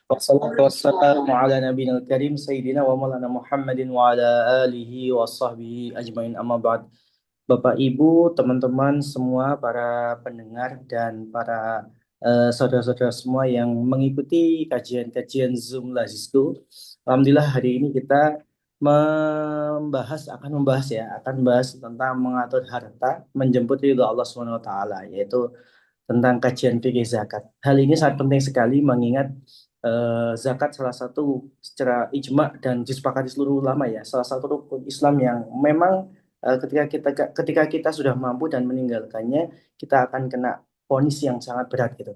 Wassalatu wassalamu ala nabiyil karim Sayyidina wa maulana Muhammadin wa ala alihi wa sahbihi ajmain amma ba'd. Bapak Ibu, teman-teman semua, para pendengar dan para saudara-saudara semua yang mengikuti kajian-kajian Zoom Lazisku. Alhamdulillah hari ini kita akan membahas tentang mengatur harta, menjemput ridho Allah Subhanahu wa taala, yaitu tentang kajian fikih zakat. Hal ini sangat penting sekali mengingat zakat salah satu secara ijma dan disepakati seluruh ulama ya, salah satu rukun Islam yang memang ketika kita sudah mampu dan meninggalkannya, kita akan kena vonis yang sangat berat gitu.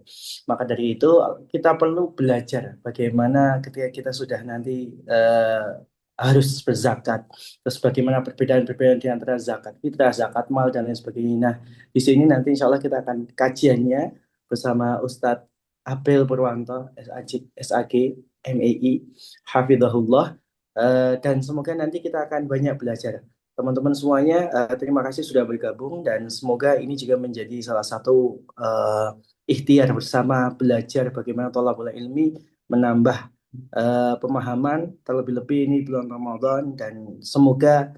Maka dari itu kita perlu belajar bagaimana ketika kita sudah nanti harus berzakat, terus bagaimana perbedaan-perbedaan di antara zakat fitrah, zakat mal dan lain sebagainya. Nah, di sini nanti insya Allah kita akan kajiannya bersama Ustadz April Purwanto, SAG, MEI, Hafidhahullah. Dan semoga nanti kita akan banyak belajar. Teman-teman semuanya, terima kasih sudah bergabung dan semoga ini juga menjadi salah satu ikhtiar bersama belajar bagaimana thalabul ilmi menambah pemahaman, terlebih-lebih ini bulan Ramadan, dan semoga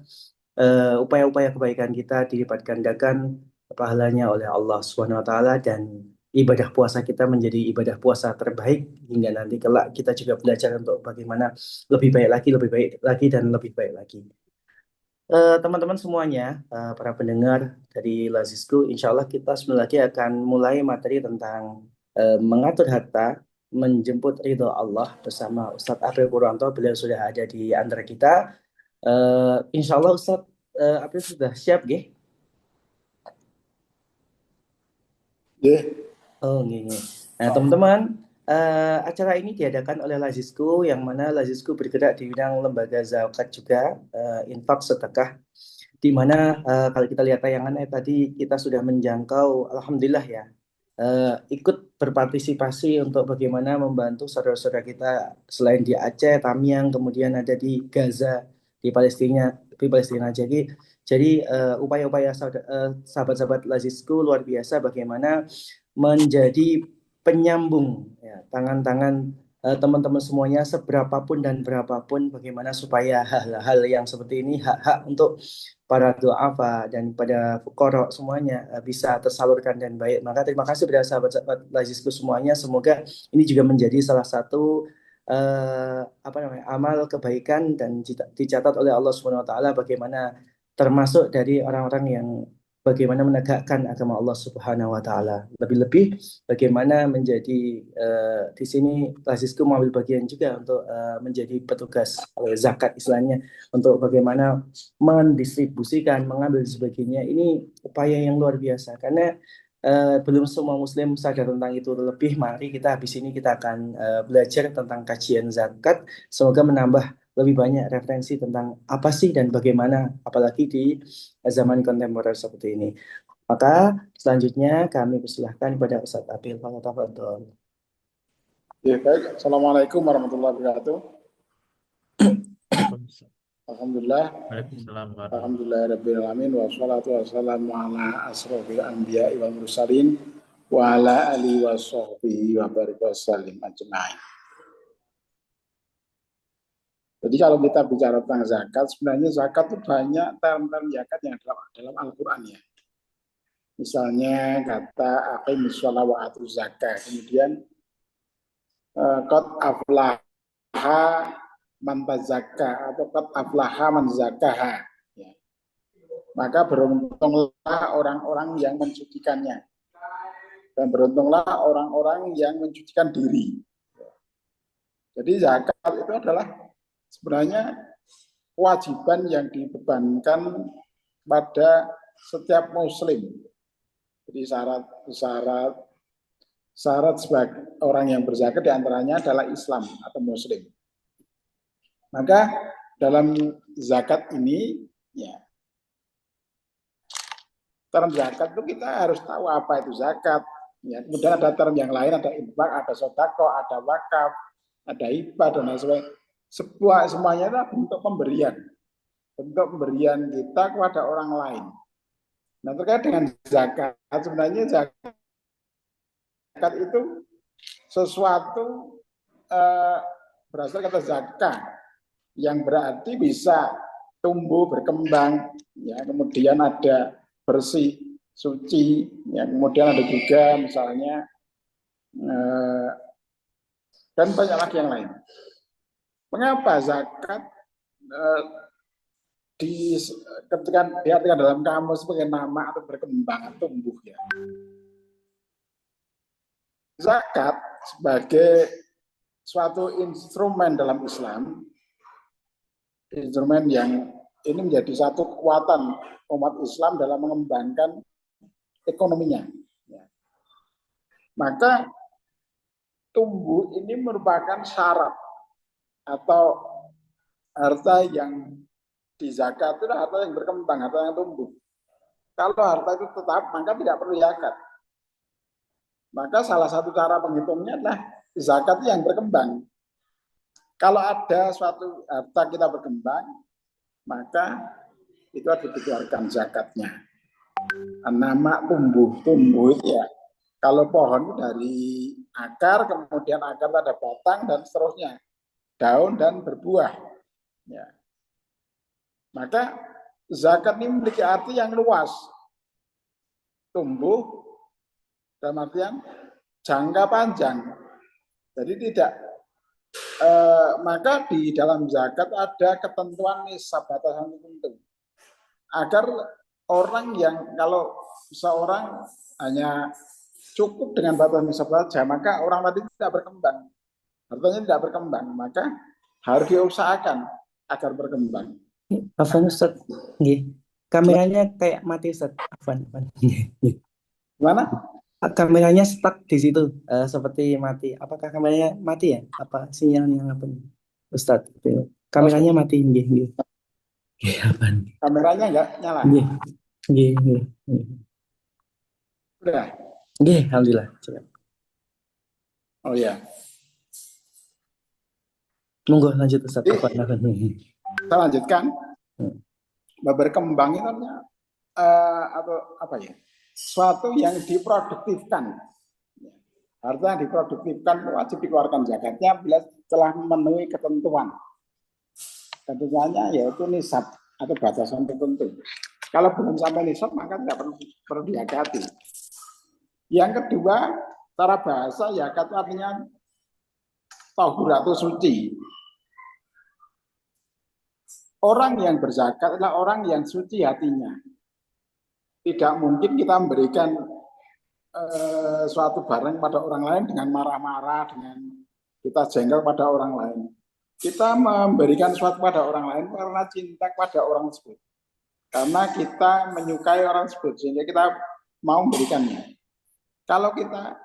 upaya-upaya kebaikan kita dilipat gandakan pahalanya oleh Allah Subhanahu wa taala, dan ibadah puasa kita menjadi ibadah puasa terbaik hingga nanti kelak kita juga belajar untuk bagaimana lebih baik lagi, lebih baik lagi dan lebih baik lagi. Teman-teman semuanya, para pendengar dari Lazisku, insya Allah kita sebentar lagi akan mulai materi tentang mengatur harta, menjemput ridho Allah bersama Ustadz April Purwanto. Beliau sudah ada di antara kita. Insya Allah Ustadz April sudah siap, gih? Ya, Oh, gini. Nah, teman-teman, acara ini diadakan oleh Lazisku, yang mana Lazisku bergerak di bidang lembaga zakat juga, infak sedekah, di mana kalau kita lihat tayangannya tadi kita sudah menjangkau, alhamdulillah ya, ikut berpartisipasi untuk bagaimana membantu saudara-saudara kita selain di Aceh, Tamiang, kemudian ada di Gaza, di Palestina. Jadi upaya-upaya sahabat-sahabat Lazisku luar biasa bagaimana menjadi penyambung ya, tangan-tangan teman-teman semuanya, seberapapun dan berapapun, bagaimana supaya hal-hal yang seperti ini, hak-hak untuk para duafa dan pada fuqara semuanya bisa tersalurkan dan baik. Maka terima kasih pada sahabat-sahabat Lazisku semuanya. Semoga ini juga menjadi salah satu apa namanya, amal kebaikan dan dicatat oleh Allah Subhanahu wa taala, bagaimana termasuk dari orang-orang yang bagaimana menegakkan agama Allah Subhanahu wa taala. Lebih-lebih bagaimana menjadi di sini Lazisku mengambil bagian juga untuk menjadi petugas zakat istilahnya, untuk bagaimana mendistribusikan, mengambil sebagainya. Ini upaya yang luar biasa karena belum semua Muslim sadar tentang itu. Lebih, mari kita habis ini kita akan belajar tentang kajian zakat. Semoga menambah lebih banyak referensi tentang apa sih dan bagaimana, apalagi di zaman kontemporer seperti ini. Maka selanjutnya kami persilahkan kepada Ustadz Abil. Tafadhol. ya baik. Assalamualaikum warahmatullahi wabarakatuh. Waalaikumsalam. Alhamdulillah, Waalaikumsalam warahmatullahi alhamdulillahirabbil alamin wassalatu wassalamu ala asrofil anbiya wal mursalin wa ala alihi wa sahbihi wa barik wasallim ajma'in. Jadi kalau kita bicara tentang zakat, sebenarnya zakat itu banyak term-term zakat yang dalam Al-Qur'an ya. Misalnya kata aqimus shalah wa atuz zakat. Kemudian qad aflaha man tazakka atau qad aflaha man zakkaha. Ya. Maka beruntunglah orang-orang yang mensucikannya dan beruntunglah orang-orang yang mensucikan diri. Jadi zakat itu adalah sebenarnya kewajiban yang dibebankan pada setiap muslim. Jadi syarat sebagai orang yang berzakat diantaranya adalah Islam atau muslim. Maka dalam zakat ini, ya, term zakat itu kita harus tahu apa itu zakat. Ya, kemudian ada term yang lain, ada infak, ada sodako, ada wakaf, ada hibah dan lain sebagainya. Semuanya adalah bentuk pemberian kita kepada orang lain. Nah, terkait dengan zakat, sebenarnya zakat itu sesuatu berasal kata zakah yang berarti bisa tumbuh berkembang, ya, kemudian ada bersih suci, ya, kemudian ada juga misalnya dan banyak lagi yang lain. Mengapa zakat ketika diartikan dalam kamus sebagai nama atau berkembang atau tumbuh, ya? Zakat sebagai suatu instrumen dalam Islam, instrumen yang ini menjadi satu kekuatan umat Islam dalam mengembangkan ekonominya. Maka tumbuh ini merupakan syarat atau harta yang dizakat itu harta yang berkembang, harta yang tumbuh. Kalau harta itu tetap, maka tidak perlu zakat. Maka salah satu cara penghitungnya adalah zakat yang berkembang. Kalau ada suatu harta kita berkembang, maka itu harus dikeluarkan zakatnya. Nama tumbuh itu ya. Kalau pohon dari akar, kemudian akar ada batang dan seterusnya, daun dan berbuah. Ya. Maka zakat ini memiliki arti yang luas. Tumbuh dalam artian jangka panjang. Jadi tidak maka di dalam zakat ada ketentuan nisab batasan tertentu agar orang yang kalau seorang hanya cukup dengan batasan nisab saja, maka orang tadi tidak berkembang, hartanya tidak berkembang, maka harus diusahakan agar berkembang. Afwan Ustaz, nggih. Kameranya kayak mati Ustaz. Afwan. Gimana? Kameranya stuck di situ, seperti mati. Apakah kameranya mati ya? Apa sinyalnya apa nih? Ustaz, kameranya mati, nggih, nggih. Nggih, Afwan. Kameranya enggak nyala. Nggih, nggih, nggih. Udah. Nggih, alhamdulillah. Oh ya. Monggo lanjut Ustaz. Afwan. Kita lanjutkan. Berkembang itu atau apa ya? Suatu yang diproduktifkan. Harta yang diproduktifkan wajib dikeluarkan zakatnya bila telah memenuhi ketentuan. Ketentuannya yaitu nisab atau batasan tertentu. Kalau belum sampai nisab maka tidak perlu dizakati. Yang kedua, secara bahasa zakat artinya tahur atau suci. Orang yang berzakat adalah orang yang suci hatinya. Tidak mungkin kita memberikan suatu barang pada orang lain dengan marah-marah, dengan kita jengkel pada orang lain. Kita memberikan suatu pada orang lain karena cinta pada orang tersebut. Karena kita menyukai orang tersebut, sehingga kita mau memberikannya. Kalau kita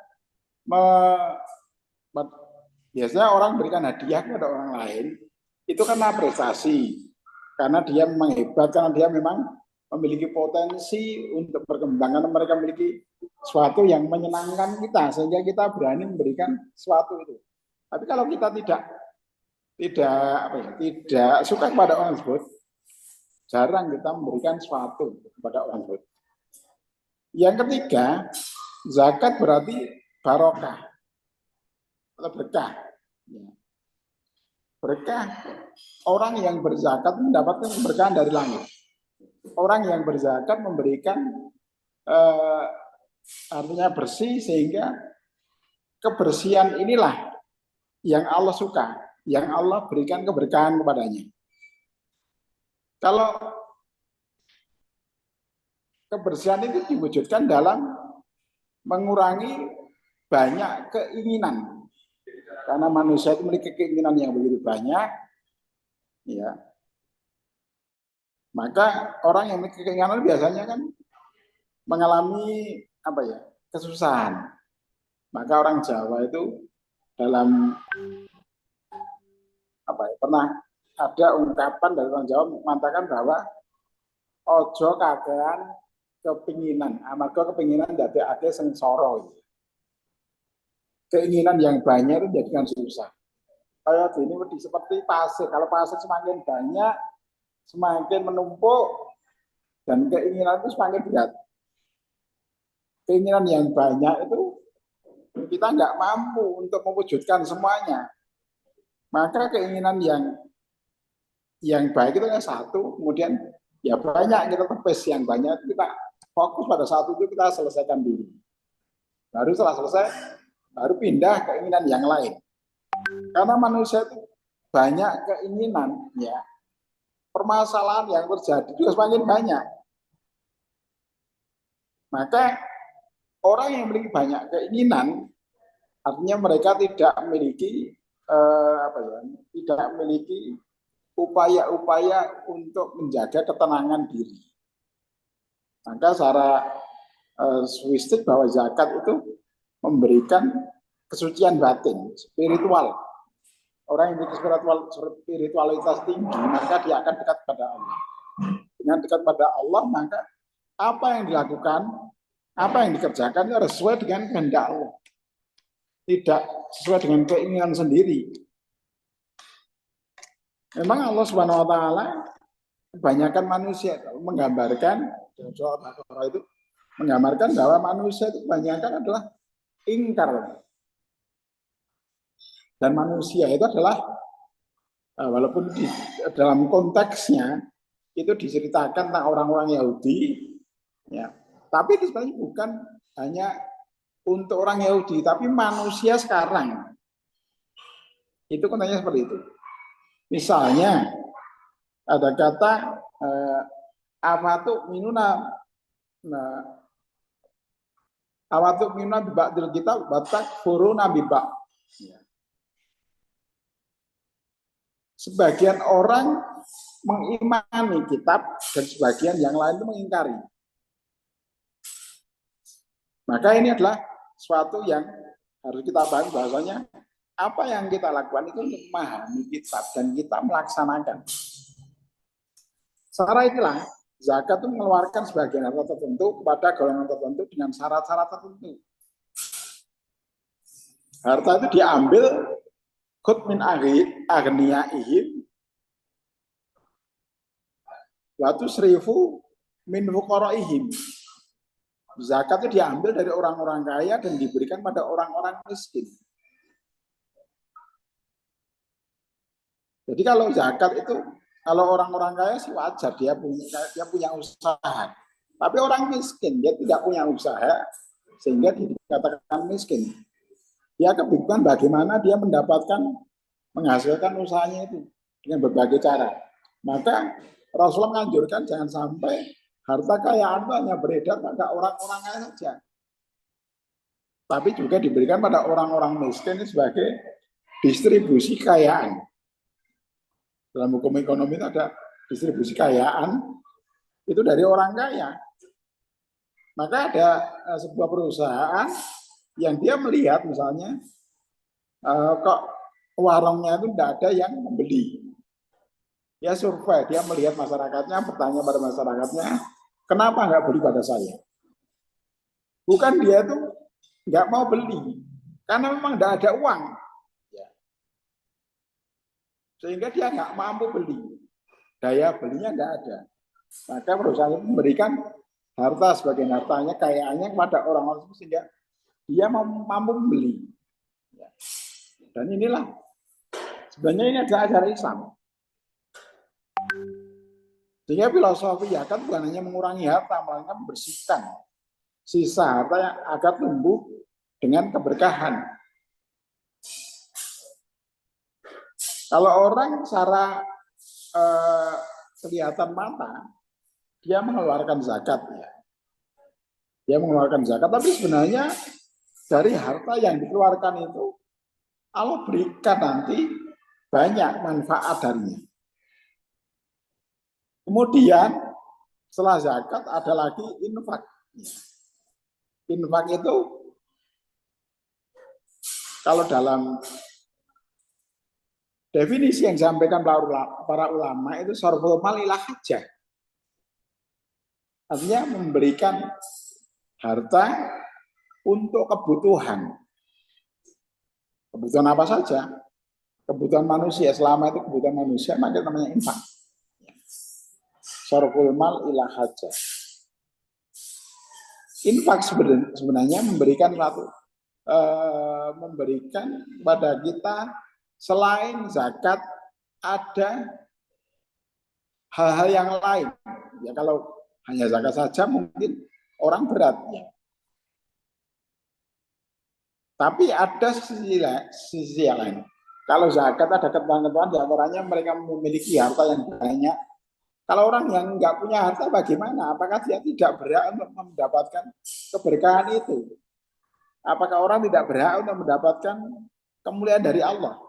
biasanya orang berikan hadiah kepada orang lain, itu karena prestasi. Karena dia memang hebat, karena dia memang memiliki potensi untuk berkembang, karena mereka memiliki sesuatu yang menyenangkan kita, sehingga kita berani memberikan sesuatu itu. Tapi kalau kita tidak suka kepada orang tersebut, jarang kita memberikan sesuatu kepada orang tersebut. Yang ketiga, zakat berarti barokah atau berkah. Berkah, orang yang berzakat mendapatkan keberkahan dari langit. Orang yang berzakat memberikan artinya bersih, sehingga kebersihan inilah yang Allah suka, yang Allah berikan keberkahan kepadanya. Kalau kebersihan itu diwujudkan dalam mengurangi banyak keinginan. Karena manusia itu memiliki keinginan yang begitu banyak, ya. Maka orang yang memiliki keinginan biasanya kan mengalami kesusahan. Maka orang Jawa itu dalam pernah ada ungkapan dari orang Jawa mengatakan bahwa ojo kakean kepinginan, amarga kepinginan dadekake sengsara. Keinginan yang banyak itu menjadikan susah. Kayak ini seperti pasir. Kalau pasir semakin banyak, semakin menumpuk, dan keinginan itu semakin berat. Keinginan yang banyak itu kita nggak mampu untuk mewujudkan semuanya. Maka keinginan yang baik itu kan satu, kemudian ya banyak kita tepis yang banyak, kita fokus pada satu itu kita selesaikan dulu. Baru setelah selesai, baru pindah keinginan yang lain. Karena manusia itu banyak keinginan, ya permasalahan yang terjadi juga semakin banyak. Maka orang yang memiliki banyak keinginan, artinya mereka tidak memiliki tidak memiliki upaya-upaya untuk menjaga ketenangan diri. Maka secara sofistik bahwa zakat itu memberikan kesucian batin, spiritual. Orang yang memiliki spiritualitas tinggi, maka dia akan dekat pada Allah. Dengan dekat pada Allah, maka apa yang dilakukan, apa yang dikerjakan harus sesuai dengan kehendak Allah. Tidak sesuai dengan keinginan sendiri. Memang Allah Subhanahu wa taala kebanyakan manusia menggambarkan dalam surah Al-Baqarah itu menggambarkan bahwa manusia itu kebanyakan adalah ingkar. Dan manusia itu adalah walaupun dalam konteksnya itu diceritakan tentang orang-orang Yahudi, ya, tapi itu sebenarnya bukan hanya untuk orang Yahudi, tapi manusia sekarang. Itu konteksnya seperti itu. Misalnya ada kata awatu minuna biba'dil kitab batak furuna bibak. Sebagian orang mengimani kitab dan sebagian yang lain itu mengingkari. Maka ini adalah suatu yang harus kita pahami bahwasanya apa yang kita lakukan itu memahami kitab dan kita melaksanakan. Secara itulah zakat itu mengeluarkan sebagian harta tertentu kepada golongan tertentu dengan syarat-syarat tertentu. Harta itu diambil khud min aghniyaihim wa tusrifu min fuqaraihim. Zakat itu diambil dari orang-orang kaya dan diberikan pada orang-orang miskin. Jadi kalau zakat itu, kalau orang-orang kaya sih wajar dia punya usaha. Tapi orang miskin dia tidak punya usaha sehingga dikatakan miskin. Dia kebingungan bagaimana dia menghasilkan usahanya itu dengan berbagai cara. Maka Rasulullah menganjurkan jangan sampai harta kekayaan itu hanya beredar pada orang-orang kaya saja. Tapi juga diberikan pada orang-orang miskin sebagai distribusi kekayaan. Dalam hukum ekonomi itu ada distribusi kekayaan itu dari orang kaya. Maka ada sebuah perusahaan yang dia melihat misalnya kok warungnya itu tidak ada yang membeli. Ya survei, dia melihat masyarakatnya, bertanya pada masyarakatnya, kenapa nggak beli pada saya? Bukan dia itu nggak mau beli, karena memang tidak ada uang. Ya. Sehingga dia nggak mampu beli. Daya belinya nggak ada. Maka perusahaan itu memberikan harta sebagian hartanya, kekayaannya kepada orang-orang sehingga dia mampu membeli. Ya. Dan inilah, sebenarnya ini adalah ajaran Islam. Sehingga filosofi zakat bukan hanya mengurangi harta, melainkan membersihkan sisa harta yang agar tumbuh dengan keberkahan. Kalau orang secara kelihatan mata, dia mengeluarkan zakat, ya. Dia mengeluarkan zakat, tapi sebenarnya dari harta yang dikeluarkan itu Allah berikan nanti banyak manfaat darinya. Kemudian setelah zakat ada lagi infak. Infak itu kalau dalam definisi yang disampaikan para ulama itu sarful mal ila hajah. Artinya memberikan harta untuk kebutuhan. Kebutuhan apa saja? Kebutuhan manusia. Selama itu kebutuhan manusia, maka namanya infak. Sarful mal ila hajah. Infak sebenarnya memberikan memberikan kepada kita selain zakat ada hal-hal yang lain. Ya kalau hanya zakat saja mungkin orang berat ya. Tapi ada sisi yang lain. Kalau zakat ada ketentuan di antaranya mereka memiliki harta yang banyak. Kalau orang yang nggak punya harta bagaimana? Apakah dia tidak berhak untuk mendapatkan keberkahan itu? Apakah orang tidak berhak untuk mendapatkan kemuliaan dari Allah?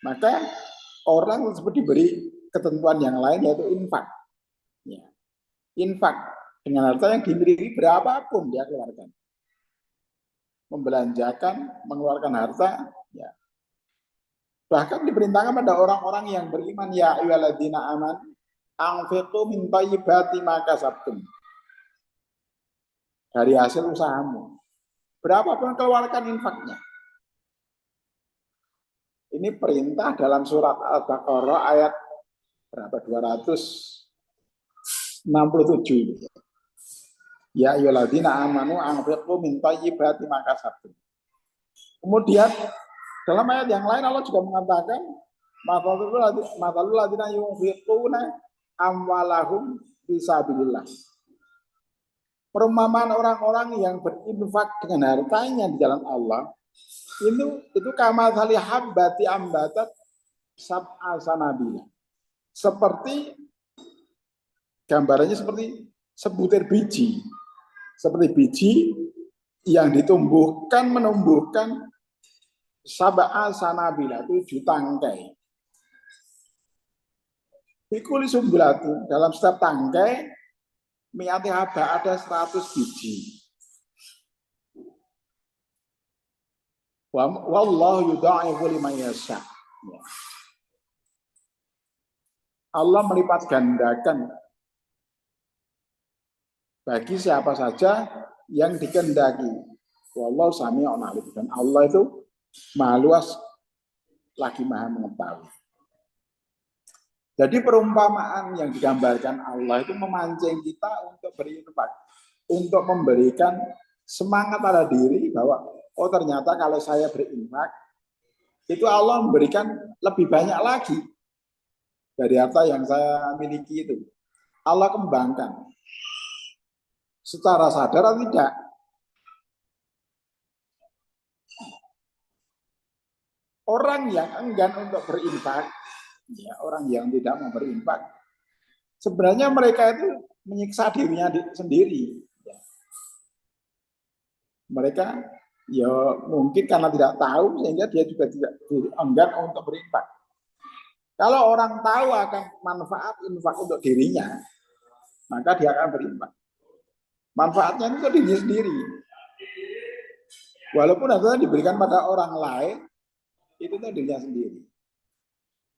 Maka orang tersebut diberi ketentuan yang lain yaitu infak. Ya. Infak dengan harta yang dimiliki berapapun dia keluarkan. Membelanjakan, mengeluarkan harta, ya. Bahkan diperintahkan pada orang-orang yang beriman, ya ayyuhalladzina amanu anfiqu min thayyibati ma kasabtum. Dari hasil usahamu. Berapapun keluarkan infaknya. Ini perintah dalam surat Al-Baqarah ayat berapa? 267. Ya ayyuhalladzina amanu anfiqu min thayyibati ma kasabtum. Kemudian dalam ayat yang lain Allah juga mengatakan matalul ladzina yunfiquna amwalahum fisabilillah. Perumpamaan orang-orang yang berinfak dengan hartanya di jalan Allah itu kamatsali habbati ambatat sab'a sanabila. Seperti gambarannya seperti sebutir biji. Seperti biji yang ditumbuhkan menumbuhkan sab'a sanabila, 7 tangkai. Fikuli sumbulati, dalam setiap tangkai mi'ati haba ada 100 biji. Wallahu yudha'ifu liman yasha. Allah melipat gandakan bagi siapa saja yang dikehendaki. Wallahu sami'un alim. Dan Allah itu Maha luas lagi Maha mengetahui. Jadi perumpamaan yang digambarkan Allah itu memancing kita untuk berinfak, untuk memberikan semangat pada diri bahwa oh ternyata kalau saya berinfak itu Allah memberikan lebih banyak lagi dari harta yang saya miliki itu. Allah kembangkan secara sadar atau tidak. Orang yang enggan untuk berinfak, ya, orang yang tidak mau berinfak, sebenarnya mereka itu menyiksa dirinya sendiri. Ya. Mereka ya mungkin karena tidak tahu sehingga dia juga tidak enggan untuk berinfak. Kalau orang tahu akan manfaat infak untuk dirinya, maka dia akan berinfak. Manfaatnya itu untuk dirinya sendiri. Walaupun harta diberikan pada orang lain, itu untuk dirinya sendiri.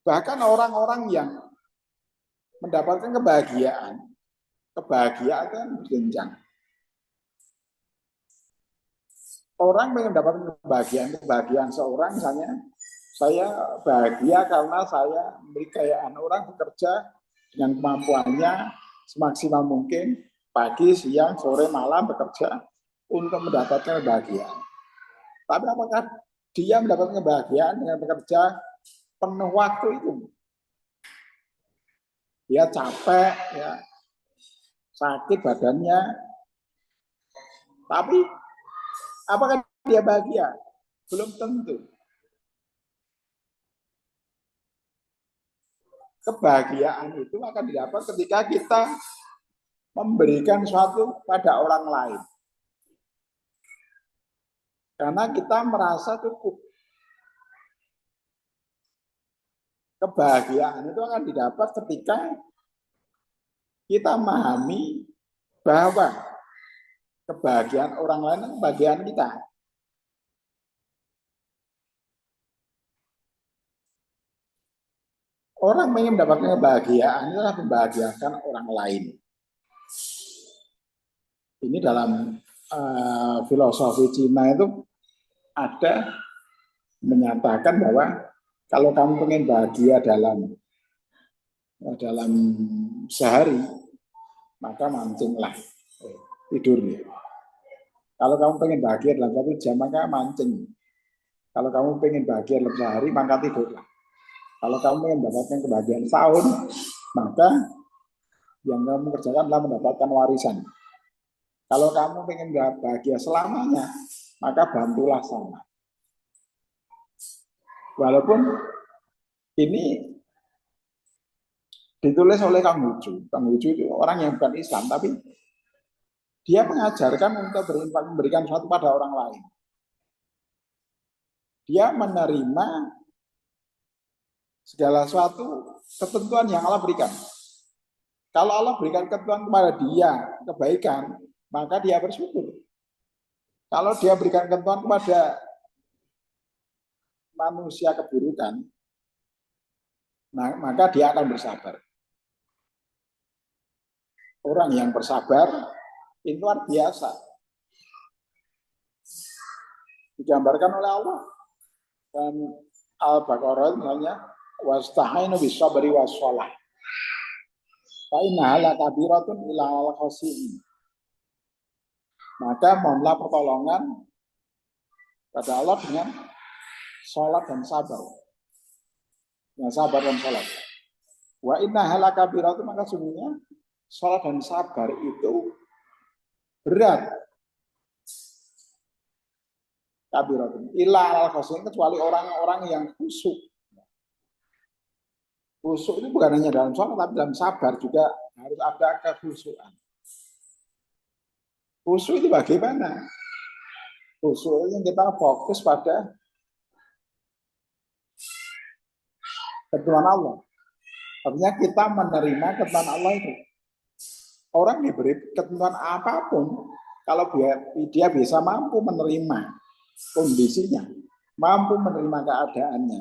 Bahkan orang-orang yang mendapatkan kebahagiaan kan berjenjang. Orang yang mendapatkan kebahagiaan seorang, misalnya saya bahagia karena saya memiliki kekayaan. Orang bekerja dengan kemampuannya semaksimal mungkin, pagi, siang, sore, malam bekerja untuk mendapatkan kebahagiaan. Tapi apakah dia mendapatkan kebahagiaan dengan bekerja penuh waktu itu? Dia capek, ya, sakit badannya. Tapi apakah dia bahagia? Belum tentu. Kebahagiaan itu akan didapat ketika kita memberikan sesuatu pada orang lain. Karena kita merasa cukup. Kebahagiaan itu akan didapat ketika kita memahami bahwa kebahagiaan orang lain adalah kebahagiaan kita. Orang ingin mendapatkan kebahagiaan adalah membahagiakan orang lain. Ini dalam filosofi Cina itu ada menyatakan bahwa kalau kamu pengen bahagia dalam sehari, maka mancinglah tidur. Kalau kamu pengen bahagia dalam 1 jam, maka mancing. Kalau kamu pengen bahagia dalam sehari, maka tidurlah. Kalau kamu ingin mendapatkan kebahagiaan setahun, maka yang kamu kerjakan adalah mendapatkan warisan. Kalau kamu ingin bahagia selamanya, maka bantulah sama. Walaupun ini ditulis oleh Kang Hucu. Kang Hucu itu orang yang bukan Islam, tapi dia mengajarkan untuk berinfak, memberikan sesuatu pada orang lain. Dia menerima segala sesuatu ketentuan yang Allah berikan. Kalau Allah berikan ketentuan kepada dia kebaikan, maka dia bersyukur. Kalau dia berikan ketentuan kepada manusia keburukan, maka dia akan bersabar. Orang yang bersabar itu luar biasa. Digambarkan oleh Allah. Dan Al-Baqarah misalnya, wasta'inu bis-sabri was-shalah. Fa innaha lakabiratun ila al-khashi'in. Maka mohonlah pertolongan pada Allah dengan sholat dan sabar. Dengan sabar dan sholat. Wa innaha lakabiratun, maka sungguhnya sholat dan sabar itu berat. Kabiratun illa al-khashi'in, kecuali orang-orang yang khusyuk. Khusyuk itu bukan hanya dalam sholat, tapi dalam sabar juga harus ada kekhusyukan. Khusyuk itu bagaimana? Khusyuk itu kita fokus pada ketentuan Allah. Artinya kita menerima ketentuan Allah itu. Orang diberi ketentuan apapun, kalau dia bisa mampu menerima kondisinya, mampu menerima keadaannya,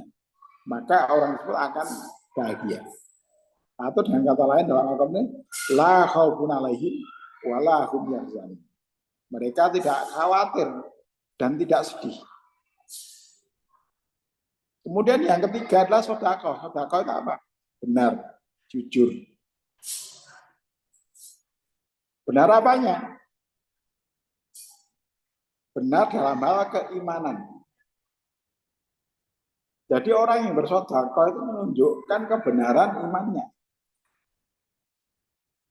maka orang tersebut akan bahagia. Atau dengan kata lain dalam Al-Quran ini, la khaufun alaihim wa la hum yahzanun. Mereka tidak khawatir dan tidak sedih. Kemudian yang ketiga adalah sedekah. Sedekah itu apa? Benar, jujur. Benar apanya? Benar dalam hal keimanan. Jadi orang yang bersedekah itu menunjukkan kebenaran imannya.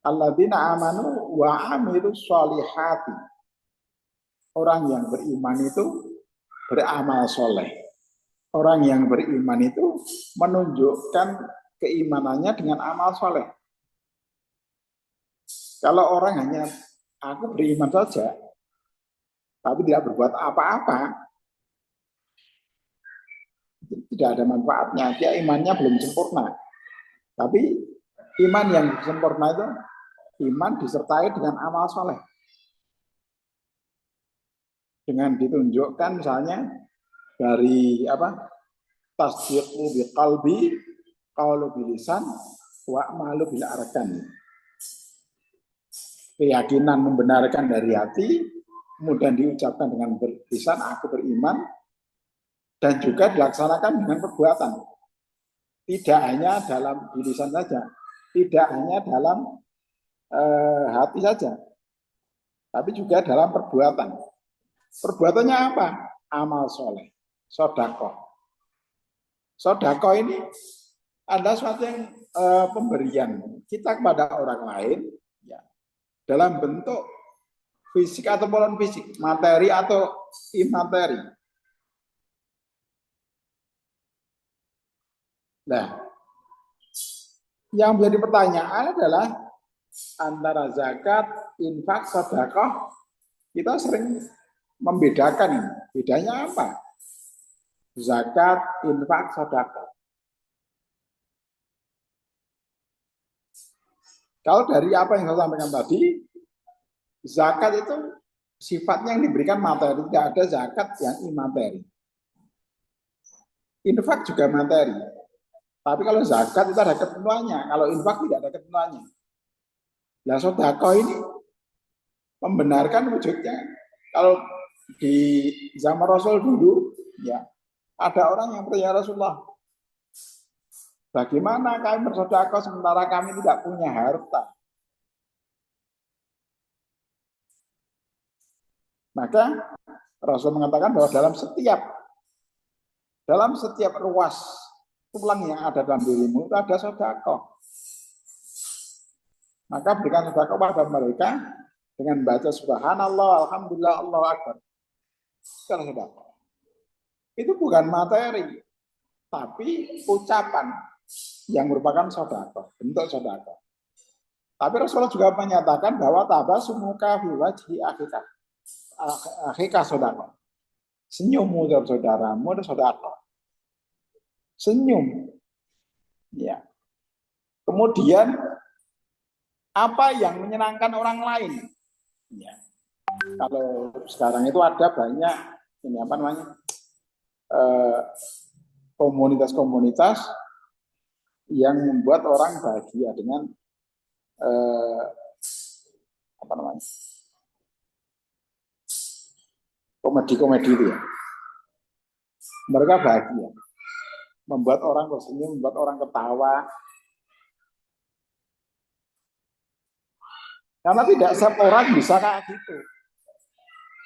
Alladzina amanu wa amilus sholihati. Orang yang beriman itu beramal soleh. Orang yang beriman itu menunjukkan keimanannya dengan amal soleh. Kalau orang hanya aku beriman saja, tapi tidak berbuat apa-apa, tidak ada manfaatnya. Dia imannya belum sempurna. Tapi iman yang sempurna itu iman disertai dengan amal soleh. Dengan ditunjukkan misalnya dari tasdiqu biqalbi, qaulu bilisan, wa amalu bil arkan. Keyakinan membenarkan dari hati, kemudian diucapkan dengan lisan, aku beriman, dan juga dilaksanakan dengan perbuatan. Tidak hanya dalam lisan saja, tidak hanya dalam hati saja, tapi juga dalam perbuatan. Perbuatannya apa? Amal soleh, sedekah. Sedekah ini adalah suatu yang pemberian kita kepada orang lain, ya, dalam bentuk fisik atau non fisik, materi atau imateri. Nah, yang menjadi pertanyaan adalah antara zakat, infak, sedekah, kita sering membedakan ini. Bedanya apa? Zakat, infak, sedekah. Kalau dari apa yang saya sampaikan tadi, zakat itu sifatnya yang diberikan materi, tidak ada zakat yang imateri. Infak juga materi. Tapi kalau zakat itu ada ketentuannya, kalau infak tidak ada ketentuannya. Nah, sedekah ini membenarkan wujudnya. Kalau di zaman Rasul dulu, ya ada orang yang bertanya Rasulullah, bagaimana kami bersedekah sementara kami tidak punya harta? Maka Rasul mengatakan bahwa dalam setiap Dalam setiap ruas tulang yang ada dalam dirimu itu ada sedekah. Maka berikan sedekah pada mereka dengan baca subhanallah, alhamdulillah, Allahu akbar. Itu sedekah. Itu bukan materi, tapi ucapan yang merupakan sedekah, bentuk sedekah. Tapi Rasulullah juga menyatakan bahwa tabasumuka fi wajhi akhika sedekah. Senyummu dari saudaramu itu sedekah. Senyum. Ya. Kemudian apa yang menyenangkan orang lain? Ya. Kalau sekarang itu ada banyak ini apa namanya? Komunitas-komunitas yang membuat orang bahagia dengan apa namanya? Komedi-komedi itu ya. Mereka bahagia. Membuat orang tersenyum, membuat orang ketawa. Karena tidak setiap orang bisa kayak gitu.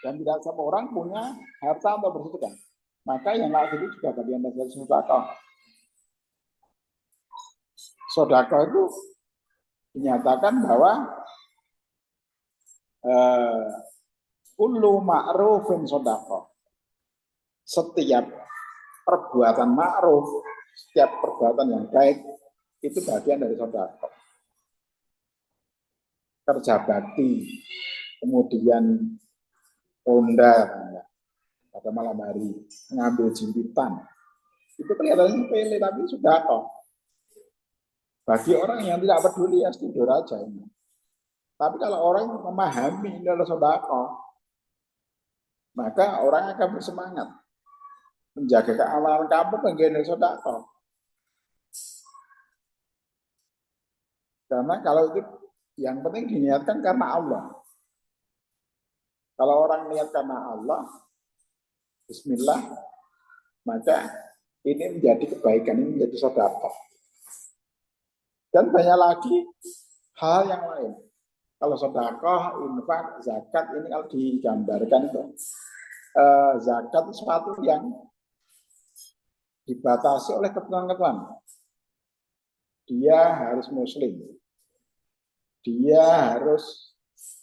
Dan tidak setiap orang punya harta untuk bersedekah. Maka yang kayak gitu juga bagian dari sedekah. Sedekah itu dinyatakan bahwa kullu ma'rufin sedekah. Setiap perbuatan ma'ruf, setiap perbuatan yang baik itu bagian dari sedekah. Kerja bakti, kemudian ronda pada malam hari, mengambil jimpitan, itu kelihatannya sepele tapi sedekah. Bagi orang yang tidak peduli ya tidur aja ini. Tapi kalau orang memahami ini adalah sedekah, maka orang akan bersemangat menjaga keamanan kamu bagian dari sedekah. Karena kalau itu yang penting diniatkan karena Allah. Kalau orang niat karena Allah, bismillah, maka ini menjadi kebaikan, ini menjadi sedekah. Dan banyak lagi hal yang lain. Kalau sedekah, infak, zakat, ini kalau digambarkan itu zakat itu sesuatu yang dibatasi oleh ketentuan-ketentuan. Dia harus muslim. Dia harus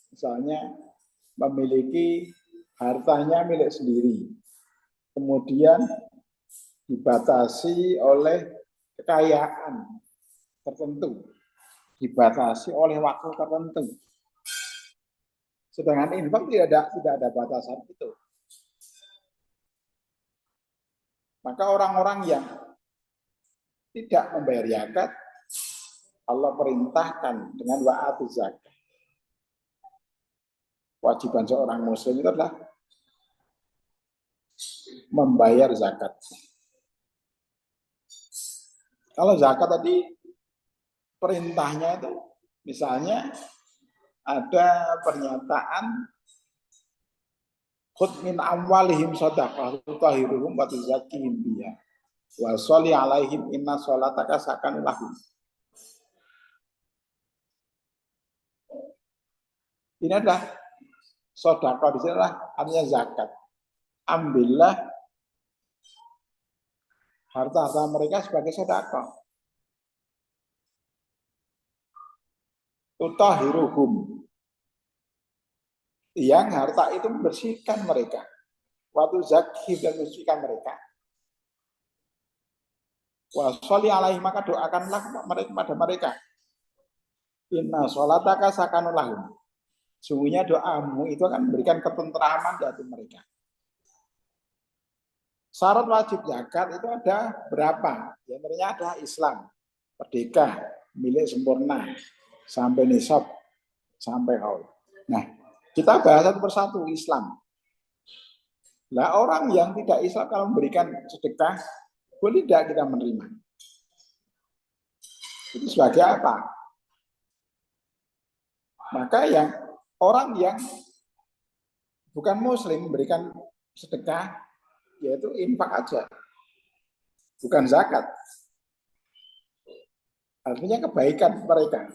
misalnya memiliki hartanya milik sendiri. Kemudian dibatasi oleh kekayaan tertentu. Dibatasi oleh waktu tertentu. Sedangkan infak tidak ada batasan itu. Maka orang-orang yang tidak membayar zakat, Allah perintahkan dengan wa'atu zakat. Kewajiban seorang muslim itu adalah membayar zakat. Kalau zakat tadi perintahnya itu misalnya ada pernyataan khudh min amwalihim shadaqah tutahhiruhum wa tuzakkihim biha wa sholli alaihim inna sholataka sakanun lahum. Ini adalah sedekah, di sini adalah artinya zakat. Ambillah harta-harta mereka sebagai sedekah. Tutahhiruhum, yang harta itu membersihkan mereka. Waktu zakih dan membersihkan mereka. Wa sholli alaihi, maka doakanlah mereka pada mereka. Inna sholataka sakanun lahum. Sungguhnya doamu itu akan memberikan ketentraman di hati mereka. Syarat wajib zakat itu ada berapa? Di antaranya ada Islam, merdeka, milik sempurna, sampai nisab, sampai haul. Nah, kita bahas satu persatu Islam. Nah, orang yang tidak Islam kalau memberikan sedekah, boleh tidak kita menerima? Itu sebagai apa? Maka orang yang bukan muslim memberikan sedekah, yaitu infak aja, bukan zakat. Artinya kebaikan mereka.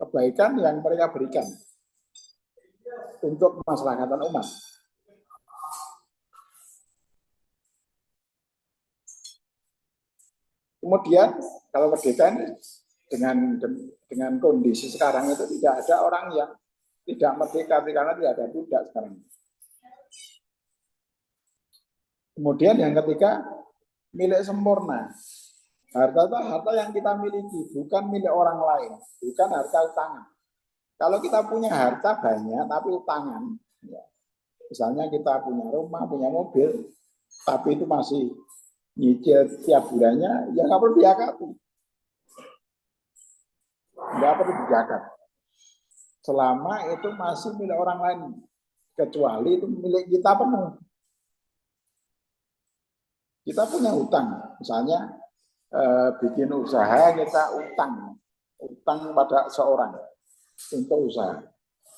Kebaikan yang mereka berikan untuk kemaslahatan umat. Kemudian kalau merdeka ini dengan kondisi sekarang itu tidak ada orang yang tidak merdeka karena tidak ada budak sekarang. Kemudian yang ketiga, milik sempurna. Harta itu harta yang kita miliki, bukan milik orang lain, bukan harta utangan. Kalau kita punya harta banyak tapi utangan, ya, misalnya kita punya rumah, punya mobil, tapi itu masih nyicil tiap bulannya, ya nggak perlu diakati. Nggak perlu dijagat. Selama itu masih milik orang lain, kecuali itu milik kita penuh. Kita punya utang, misalnya bikin usaha kita utang pada seorang untuk usaha.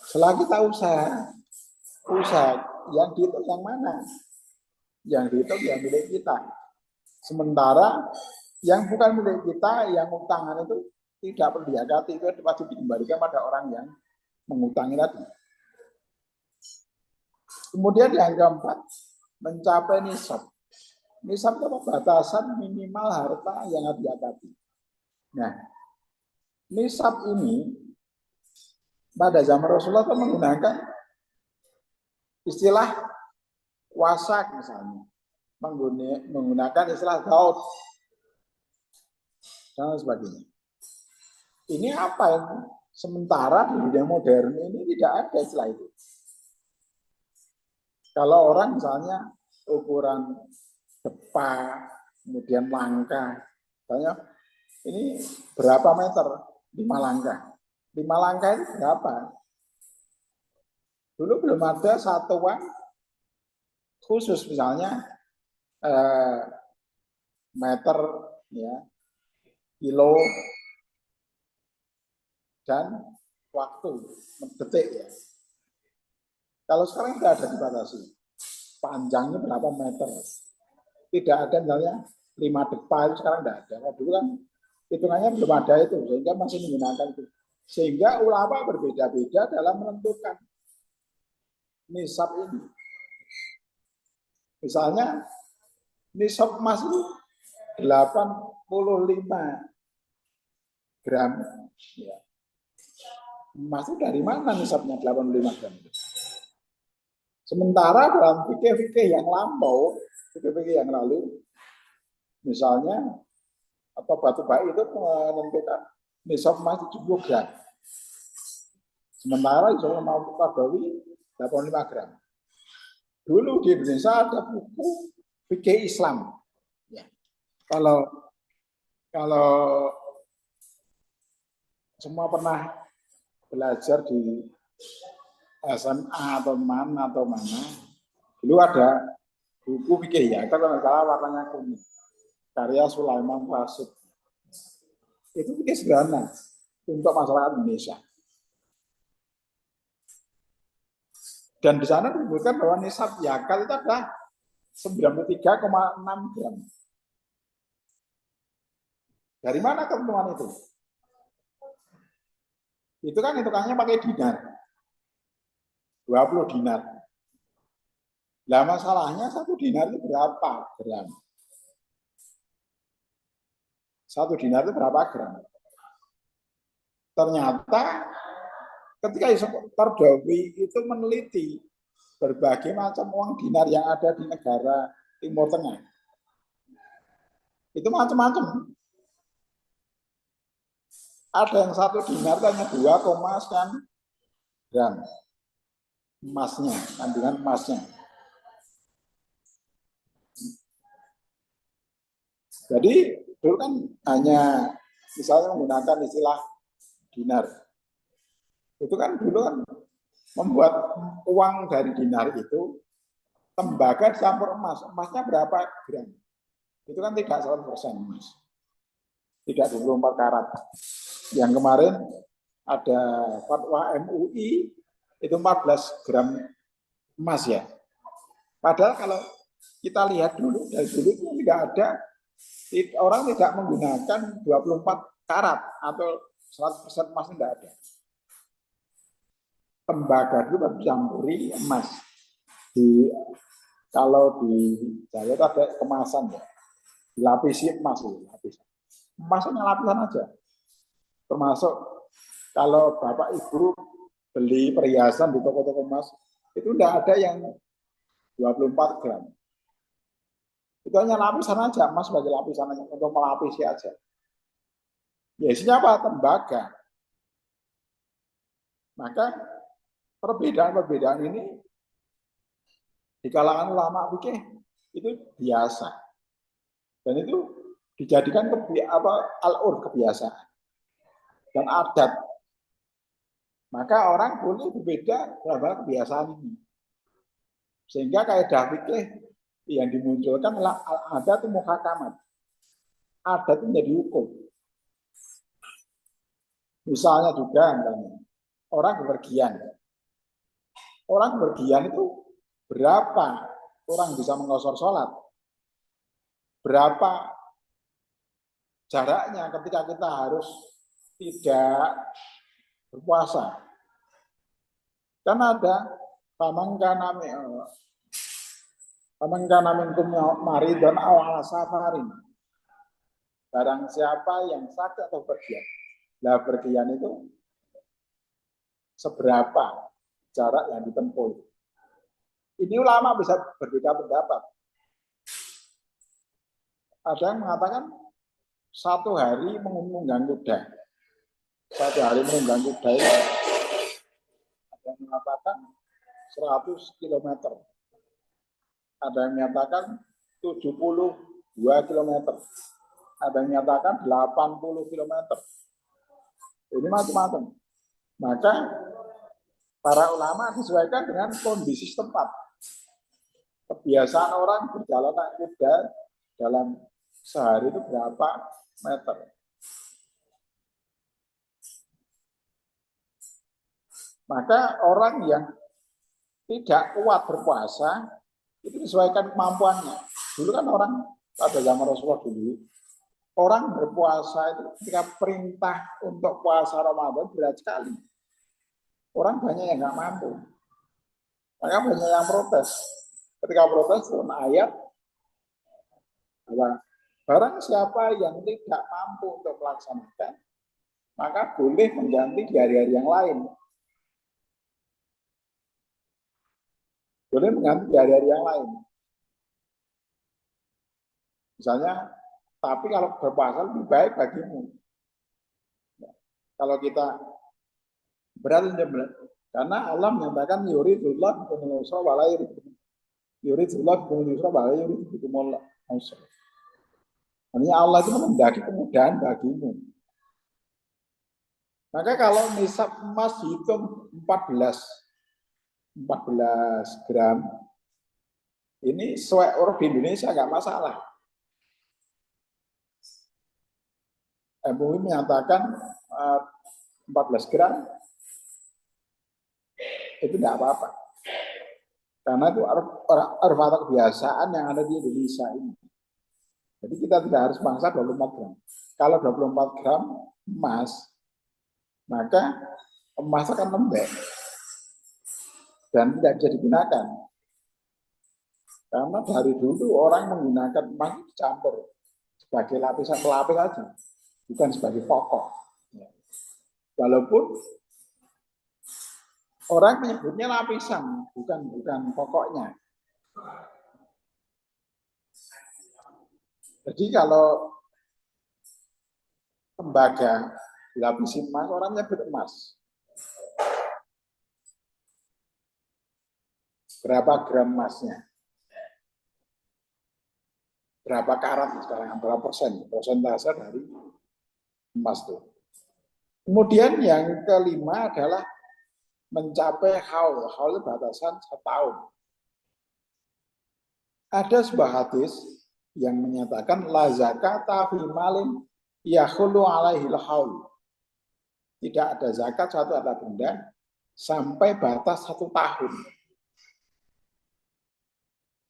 Setelah kita usaha yang dihitung yang mana? Yang dihitung yang milik kita. Sementara yang bukan milik kita, yang utangan itu tidak perlu diakati, itu pasti dikembalikan pada orang yang mengutangi tadi. Kemudian yang keempat, mencapai nisab. Nisab itu batasan minimal harta yang harus diakati. Nah, nisab ini pada zaman Rasulullah itu menggunakan istilah wasak misalnya, menggunakan istilah daud dan sebagainya. Ini apa yang sementara di dunia modern ini tidak ada istilah itu. Kalau orang misalnya ukuran depa, kemudian langkah, misalnya ini berapa meter? 5 langkah. 5 langkah itu berapa? Dulu belum ada satuan khusus, misalnya meter, ya, kilo, dan waktu, detik ya. Kalau sekarang tidak ada dibatasi. Panjangnya berapa meter? Tidak ada misalnya 5 depa itu sekarang tidak ada. Dulu kan hitungannya belum ada itu, sehingga masih menggunakan itu. Sehingga ulama berbeda-beda dalam menentukan nisab ini. Misalnya nisab emas itu 85 gram. Ya. Emas itu dari mana nisabnya 85 gram? Sementara dalam fikih-fikih yang lampau, fikih-fikih yang lalu, misalnya atau batu baik itu menentukan nisab emas 70 gram. Sementara Islam Nawawi 85 gram. Dulu di Indonesia ada buku fikih Islam. Ya. Kalau semua pernah belajar di SMA atau mana, dulu ada buku fikih ya, kalau nggak salah warnanya kuning, karya Sulaiman Rasid. Itu fikih sederhana untuk masyarakat Indonesia. Dan di sana disebutkan bahwa nisab yakal itu adalah 93,6 gram. Dari mana ketentuan itu? Itu kan hitungannya pakai dinar. 20 dinar. Nah, masalahnya 1 dinar itu berapa gram? 1 dinar itu berapa gram? Ternyata ketika Qaradawi itu meneliti berbagai macam uang dinar yang ada di negara Timur Tengah, itu macam-macam. Ada yang 1 dinar hanya 2,9 gram emasnya, kandungan emasnya. Jadi dulu kan hanya misalnya menggunakan istilah dinar. Itu kan dulu kan membuat uang dari dinar itu tembaga dicampur emas. Emasnya berapa gram? Itu kan tidak 100% emas. Tidak 24 karat. Yang kemarin ada fatwa MUI itu 14 gram emas ya. Padahal kalau kita lihat dulu, dari dulu itu tidak ada, orang tidak menggunakan 24 karat atau 100% emas, tidak ada. Tembaga itu dicampuri emas. Kalau di Jawa itu ada kemasan ya, dilapisi emas. emasnya lapisan aja. Termasuk kalau Bapak Ibu beli perhiasan di toko-toko emas, itu tidak ada yang 24 gram. Itu hanya lapisan aja, emas sebagai lapisan aja, untuk melapisi aja. Ya isinya apa? Tembaga. Maka perbedaan-perbedaan ini di kalangan ulama fikih itu biasa. Dan itu dijadikan al-urf, kebiasaan dan adat. Maka orang boleh berbeda dalam kebiasaan ini. Sehingga kaidah fikih yang dimunculkan adalah al-adat itu muhakamat. Adat itu menjadi hukum. Misalnya juga orang bepergian. Orang bepergian itu berapa orang bisa mengosor sholat? Berapa jaraknya ketika kita harus tidak berpuasa? Kan ada pamangkana minkum maridun aw ala safarin. Barang siapa yang sakit atau pergian. Lah pergian itu seberapa jarak yang ditempuh? Ini ulama bisa berbeda pendapat. Ada yang mengatakan 1 hari menunggang kuda. 1 hari menunggang kuda itu ada yang mengatakan 100 km. Ada yang menyatakan 72 km. Ada yang menyatakan 80 km. Ini macam-macam. Maka para ulama disesuaikan dengan kondisi setempat. Kebiasaan orang berjalan naik kuda dalam sehari itu berapa meter. Maka orang yang tidak kuat berpuasa itu disesuaikan kemampuannya. Dulu kan orang pada zaman Rasulullah dulu, orang berpuasa itu ketika perintah untuk puasa Ramadan berat sekali. Orang banyak yang nggak mampu. Maka banyak yang protes. Ketika protes turun ayat, barang siapa yang tidak mampu untuk melaksanakan, maka boleh mengganti di hari-hari yang lain. Boleh mengganti di hari-hari yang lain. Misalnya, tapi kalau berpuasa lebih baik bagimu. Kalau kita berat, karena Allah menyatakan yuridullah bikumul yusra wa la yuridullah bikumul yusra wa la yuridul usra. Artinya Allah itu menghendaki kemudahan bagimu. Maka kalau nisab emas dihitung 14 gram, ini sesuai orang di Indonesia nggak masalah. MUI menyatakan 14 gram itu tidak apa-apa. Karena itu araf kebiasaan yang ada di Indonesia ini. Jadi kita tidak harus bangsa 24 gram. Kalau 24 gram emas, maka emas akan lembek dan tidak bisa digunakan. Karena dari dulu orang menggunakan emas dicampur sebagai lapisan pelapis saja, bukan sebagai pokok. Walaupun orang menyebutnya lapisan, bukan pokoknya. Jadi kalau tembaga dilapisi emas, orang nyebut emas. Berapa gram emasnya? Berapa karat sekarang? Berapa persen? Persentase dari emas itu. Kemudian yang kelima adalah mencapai haul. Haul itu batasan 1 tahun. Ada sebuah hadis yang menyatakan la zakata fi malin yakhulu alaihi haul. Tidak ada zakat satu harta benda sampai batas 1 tahun.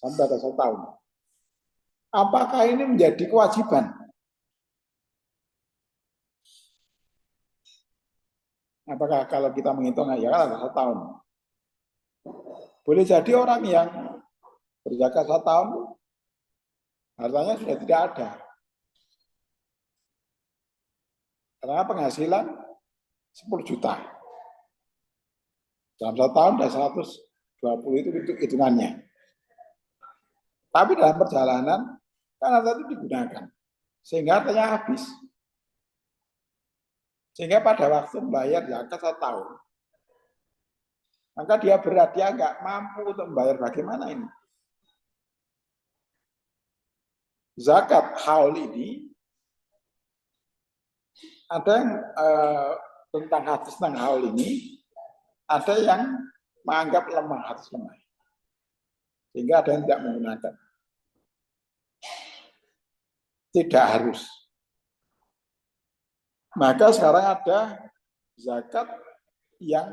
Sampai batas 1 tahun. Apakah ini menjadi kewajiban? Apakah kalau kita menghitung ya ada 1 tahun? Boleh jadi orang yang berzakat 1 tahun hartanya sudah tidak ada. Karena penghasilan 10 juta. Dalam 1 tahun ada 120 itu hitungannya. Tapi dalam perjalanan kan harta itu digunakan. Sehingga hartanya habis. Sehingga pada waktu membayar zakat 1 tahun, maka dia berat, dia nggak mampu untuk membayar. Bagaimana ini? Zakat haul ini ada yang tentang hadis tentang haul ini, ada yang menganggap lemah hadis lemah, sehingga ada yang tidak menggunakan. Tidak harus. Maka sekarang ada zakat yang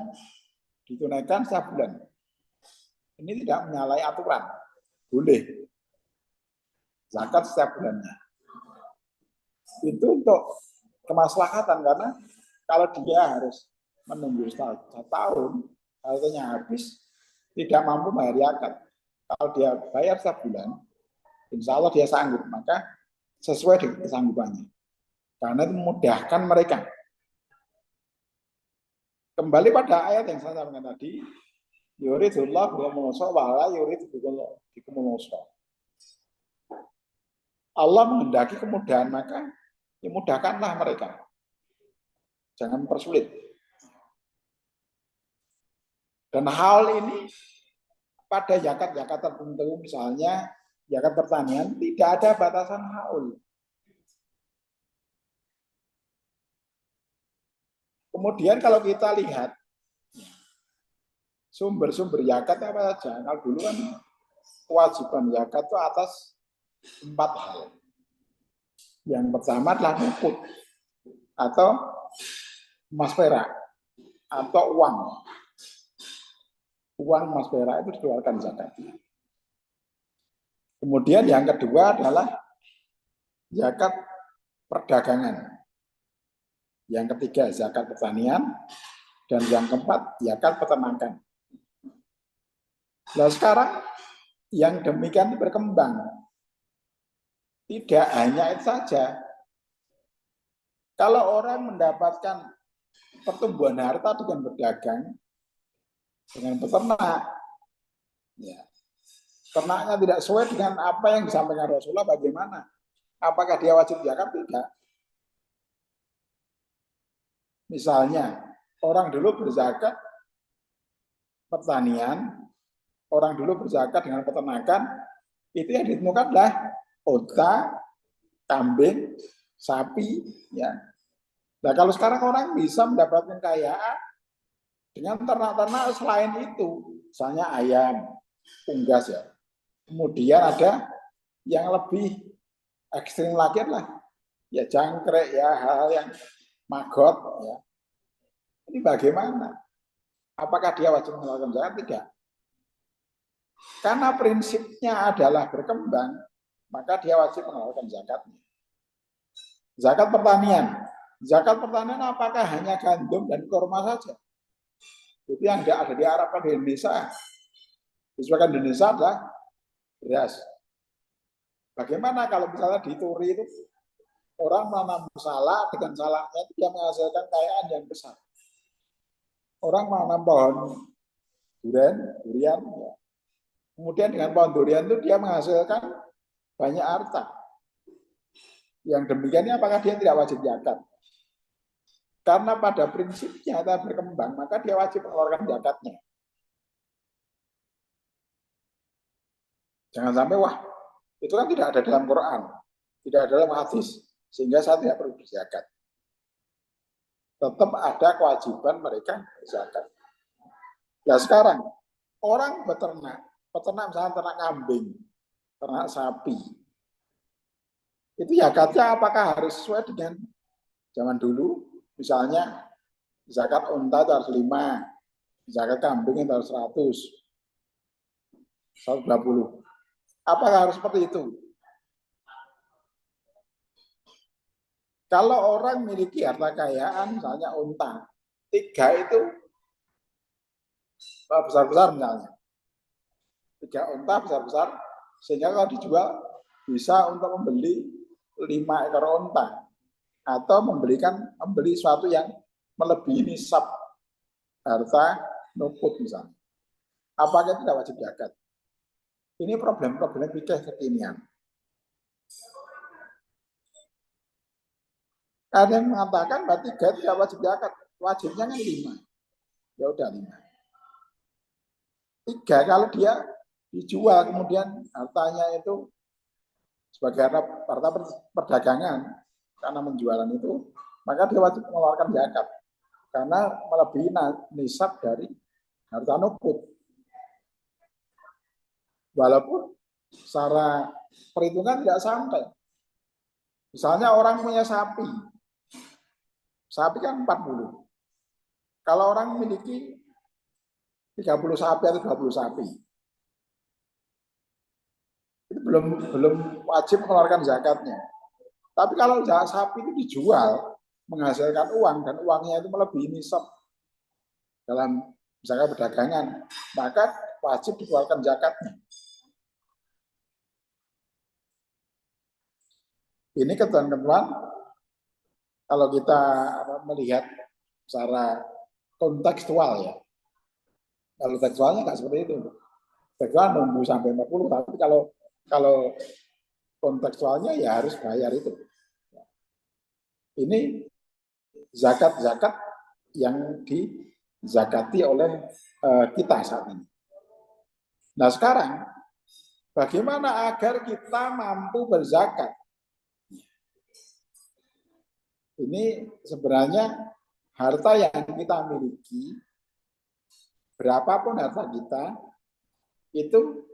ditunaikan setiap bulan. Ini tidak menyalahi aturan, boleh zakat setiap bulannya. Itu untuk kemaslahatan, karena kalau dia harus menunggu 1 tahun, hartanya habis, tidak mampu bayar zakat. Kalau dia bayar setiap bulan, insya Allah dia sanggup, maka sesuai dengan kesanggupannya. Karena itu memudahkan mereka. Kembali pada ayat yang saya sampaikan tadi, yuridullah bikumulosho wala yurid bikumulosho. Allah menghendaki kemudahan, maka dimudahkanlah mereka. Jangan mempersulit. Dan hal ini pada zakat-zakat tertentu, misalnya zakat pertanian, tidak ada batasan haul. Kemudian kalau kita lihat sumber-sumber zakat apa saja, kalau dulu kan kewajiban zakat itu atas 4 hal. Yang pertama adalah nukut atau emas perak atau uang. Uang emas perak itu dikeluarkan zakat. Kemudian yang kedua adalah zakat perdagangan. Yang ketiga zakat pertanian, dan yang keempat zakat peternakan. Nah sekarang yang demikian berkembang. Tidak hanya itu saja. Kalau orang mendapatkan pertumbuhan harta dengan berdagang, dengan peternak, ya, ternaknya tidak sesuai dengan apa yang disampaikan Rasulullah, bagaimana? Apakah dia wajib zakat? Tidak. Misalnya, orang dulu berzakat pertanian, orang dulu berzakat dengan peternakan, itu yang ditemukan adalah unta, kambing, sapi, ya. Nah, kalau sekarang orang bisa mendapatkan kekayaan dengan ternak-ternak selain itu, misalnya ayam, unggas ya. Kemudian ada yang lebih ekstrim lagi adalah ya jangkrik, ya hal yang magot, ya. Ini bagaimana? Apakah dia wajib mengeluarkan zakat? Tidak. Karena prinsipnya adalah berkembang, maka dia wajib mengeluarkan zakatnya. Zakat pertanian. Zakat pertanian apakah hanya gandum dan kurma saja? Itu yang ada di Arab dan di Indonesia. Sebagian Indonesia adalah beras. Bagaimana kalau misalnya di Turi itu orang menanam salak, dengan salaknya itu dia menghasilkan kekayaan yang besar. Orang menanam pohon durian, ya. Kemudian dengan pohon durian itu dia menghasilkan banyak harta. Yang demikiannya apakah dia tidak wajib zakat? Karena pada prinsipnya kita berkembang, maka dia wajib mengeluarkan zakatnya. Jangan sampai, wah, itu kan tidak ada dalam Quran, tidak ada dalam hadis, sehingga saya tidak perlu berzakat. Tetap ada kewajiban mereka berzakat. Nah sekarang, orang peternak misalnya ternak kambing, ternak sapi, itu zakatnya apakah harus sesuai dengan zaman dulu? Misalnya zakat unta itu harus 5, zakat kambing itu harus 120. Apakah harus seperti itu? Kalau orang memiliki harta kekayaan, misalnya unta, 3 itu besar-besar misalnya. 3 unta besar-besar, sehingga kalau dijual bisa untuk membeli 5 ekor unta. atau membeli sesuatu yang melebihi nisab harta nukut misalnya. Apakah tidak wajib zakat? Ini problem-problem fikih kekinian. Ada yang mengatakan berarti tidak wajib zakat, wajibnya kan 5. Ya udah 5. 3 kalau dia dijual kemudian hartanya itu sebagai harta perdagangan karena menjualan itu, maka dia wajib mengeluarkan zakat karena melebihi nisab dari harta nukut. Walaupun secara perhitungan tidak sampai. Misalnya orang punya sapi kan 40. Kalau orang memiliki 30 sapi atau 20 sapi, itu belum wajib mengeluarkan zakatnya. Tapi kalau sapi itu dijual, menghasilkan uang, dan uangnya itu melebihi nisab dalam misalnya perdagangan, maka wajib dikeluarkan zakatnya. Ini ketentuan kalau kita melihat secara kontekstual ya. Kalau tekstualnya nggak seperti itu. Tekstual nunggu sampai 40, tapi kalau kontekstualnya ya harus bayar itu. Ini zakat-zakat yang dizakati oleh kita saat ini. Nah sekarang, bagaimana agar kita mampu berzakat? Ini sebenarnya harta yang kita miliki, berapapun harta kita, itu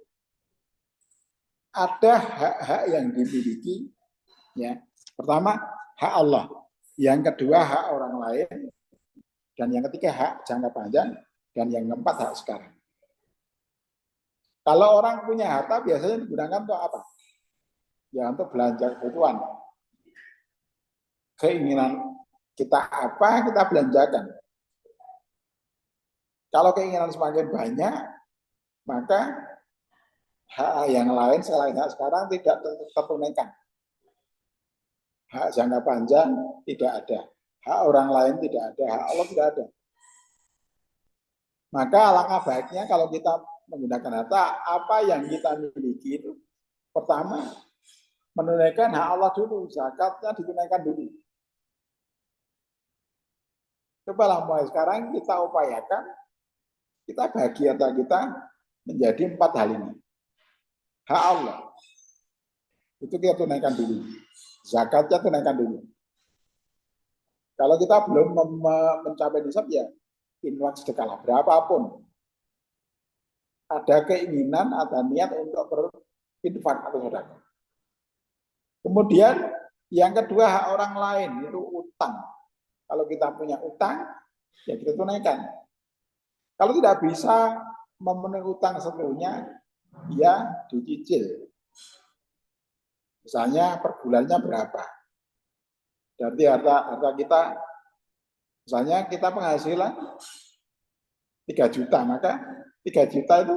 ada hak-hak yang dimiliki. Ya, pertama hak Allah, yang kedua hak orang lain, dan yang ketiga hak jangka panjang, dan yang keempat hak sekarang. Kalau orang punya harta biasanya digunakan untuk apa? Ya untuk belanja kebutuhan. Keinginan kita apa, kita belanjakan. Kalau keinginan semakin banyak, maka hak yang lain selain hak sekarang tidak tertunaikan. Hak jangka panjang tidak ada. Hak orang lain tidak ada. Hak Allah tidak ada. Maka alangkah baiknya kalau kita menggunakan harta, apa yang kita miliki itu pertama menunaikan hak Allah dulu, zakatnya ditunaikan dulu. Cobalah mulai sekarang kita upayakan, kita bagi harta kita menjadi 4 hal ini. Hak Allah, itu kita tunaikan dulu. Zakatnya tunaikan dulu. Kalau kita belum mencapai nisab ya infak sedekah berapapun. Ada keinginan, ada niat untuk berinfak atau sedekah. Kemudian yang kedua hak orang lain itu utang. Kalau kita punya utang, ya kita tunaikan. Kalau tidak bisa memenuhi utang sepenuhnya, ya dicicil. Misalnya per bulannya berapa. Jadi harta kita, misalnya kita penghasilan 3 juta, maka 3 juta itu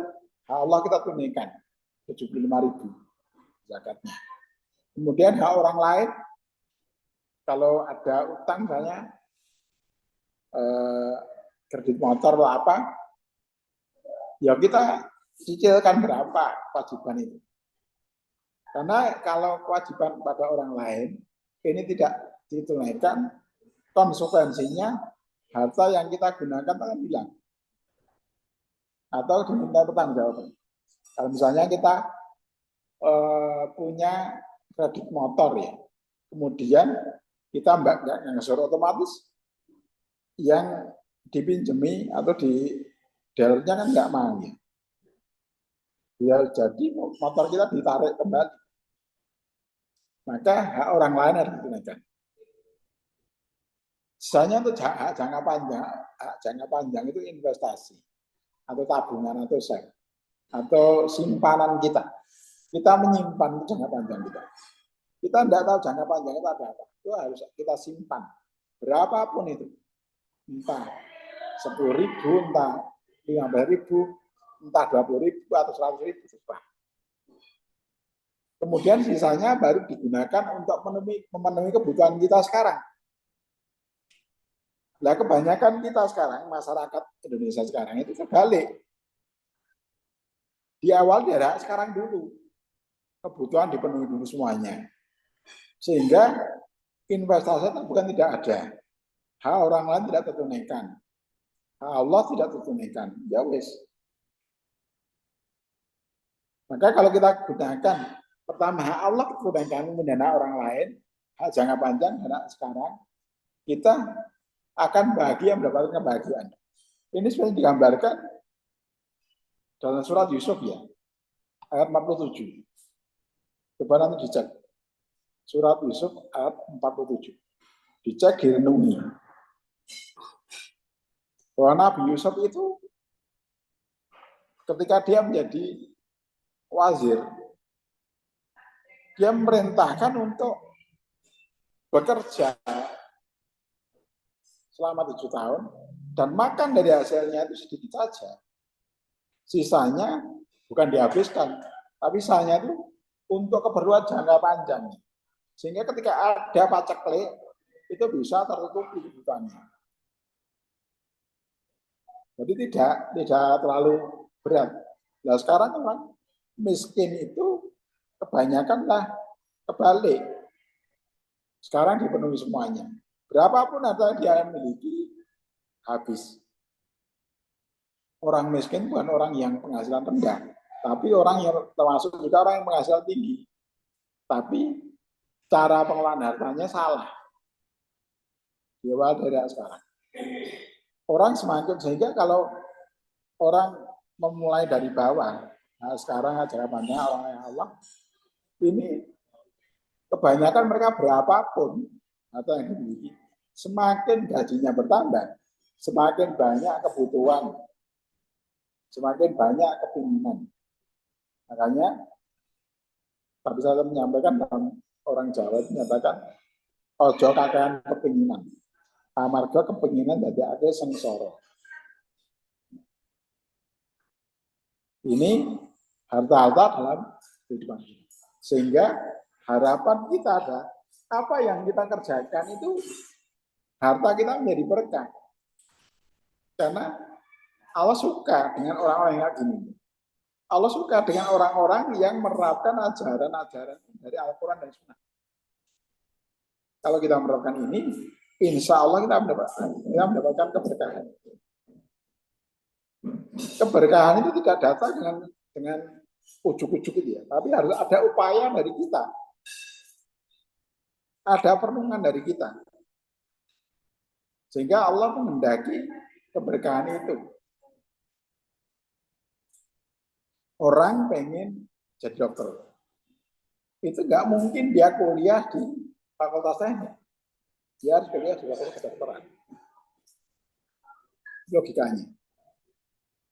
Allah kita tunaikan 75.000 zakatnya. Kemudian hak orang lain, kalau ada utang misalnya kredit motor atau apa, ya kita cicilkan berapa kewajiban itu. Karena kalau kewajiban pada orang lain ini tidak ditunaikan, konsekuensinya harta yang kita gunakan akan hilang atau diminta pertanggungjawaban. Kalau misalnya kita punya kredit motor ya, kemudian kita nggak ngesor, otomatis yang dipinjemi atau di dealernya kan nggak mau ya. Ya jadi motor kita ditarik kembali. Maka hak orang lain harus ditunaikan. Sisanya untuk hak jangka panjang itu investasi atau tabungan atau save atau simpanan kita. Kita menyimpan jangka panjang kita. Kita tidak tahu jangka panjang itu ada apa. Itu harus kita simpan. Berapapun itu. Entah 10.000, entah 15.000, entah 20.000 atau 100.000. Kemudian sisanya baru digunakan untuk memenuhi kebutuhan kita sekarang. Nah, kebanyakan kita sekarang, masyarakat Indonesia sekarang itu kebalik. Di awal daerah sekarang dulu. Kebutuhan dipenuhi dulu semuanya. Sehingga investasi bukan tidak ada. Hak orang lain tidak tertunaikan. Hak Allah tidak tertunaikan. Ya wis. Maka kalau kita gunakan pertama hak Allah tertunaikan mendana orang lain, hak jangka panjang dana sekarang, kita akan bahagia mendapatkan kebahagiaan. Ini sebenarnya digambarkan dalam surat Yusuf ya, ayat 47. Coba nanti dicek. Surat Yusuf ayat 47. Dicek, direnungi. Bahwa Nabi Yusuf itu ketika dia menjadi wazir, dia memerintahkan untuk bekerja selama 7 tahun dan makan dari hasilnya itu sedikit saja. Sisanya bukan dihabiskan, tapi sisanya itu untuk keperluan jangka panjang. Sehingga ketika ada paceklik, itu bisa tertutupi kebutuhannya. Jadi tidak terlalu berat. Nah sekarang orang miskin itu kebanyakanlah kebalik. Sekarang dipenuhi semuanya. Berapapun harta dia miliki, habis. Orang miskin bukan orang yang penghasilan rendah, tapi orang yang termasuk juga orang yang penghasilan tinggi. Tapi cara pengelolaan hartanya salah. Di awal dari sekarang. Orang semakin, sehingga kalau orang memulai dari bawah, nah sekarang ajarannya orang yang Allah, ini kebanyakan mereka berapapun atau yang dimiliki, semakin gajinya bertambah, semakin banyak kebutuhan, semakin banyak kepinginan. Makanya tapi saya menyampaikan dalam orang Jawa itu menyatakan ojo kakean kepinginan. Amarga kepinginan dari ake sengsara. Ini harta-harta dalam kehidupan kita. Sehingga harapan kita ada apa yang kita kerjakan itu harta kita menjadi berkah. Karena Allah suka dengan orang-orang yang gini. Allah suka dengan orang-orang yang menerapkan ajaran-ajaran dari Al-Quran dan Sunnah. Kalau kita menerapkan ini, insya Allah kita mendapatkan keberkahan. Keberkahan itu tidak datang dengan ujuk-ujuk itu ya, tapi harus ada upaya dari kita, ada perlindungan dari kita, sehingga Allah menghendaki keberkahan itu. Orang pengen jadi dokter, itu nggak mungkin dia kuliah di fakultas teknik, dia harus kuliah di fakultas kedokteran. Logikanya,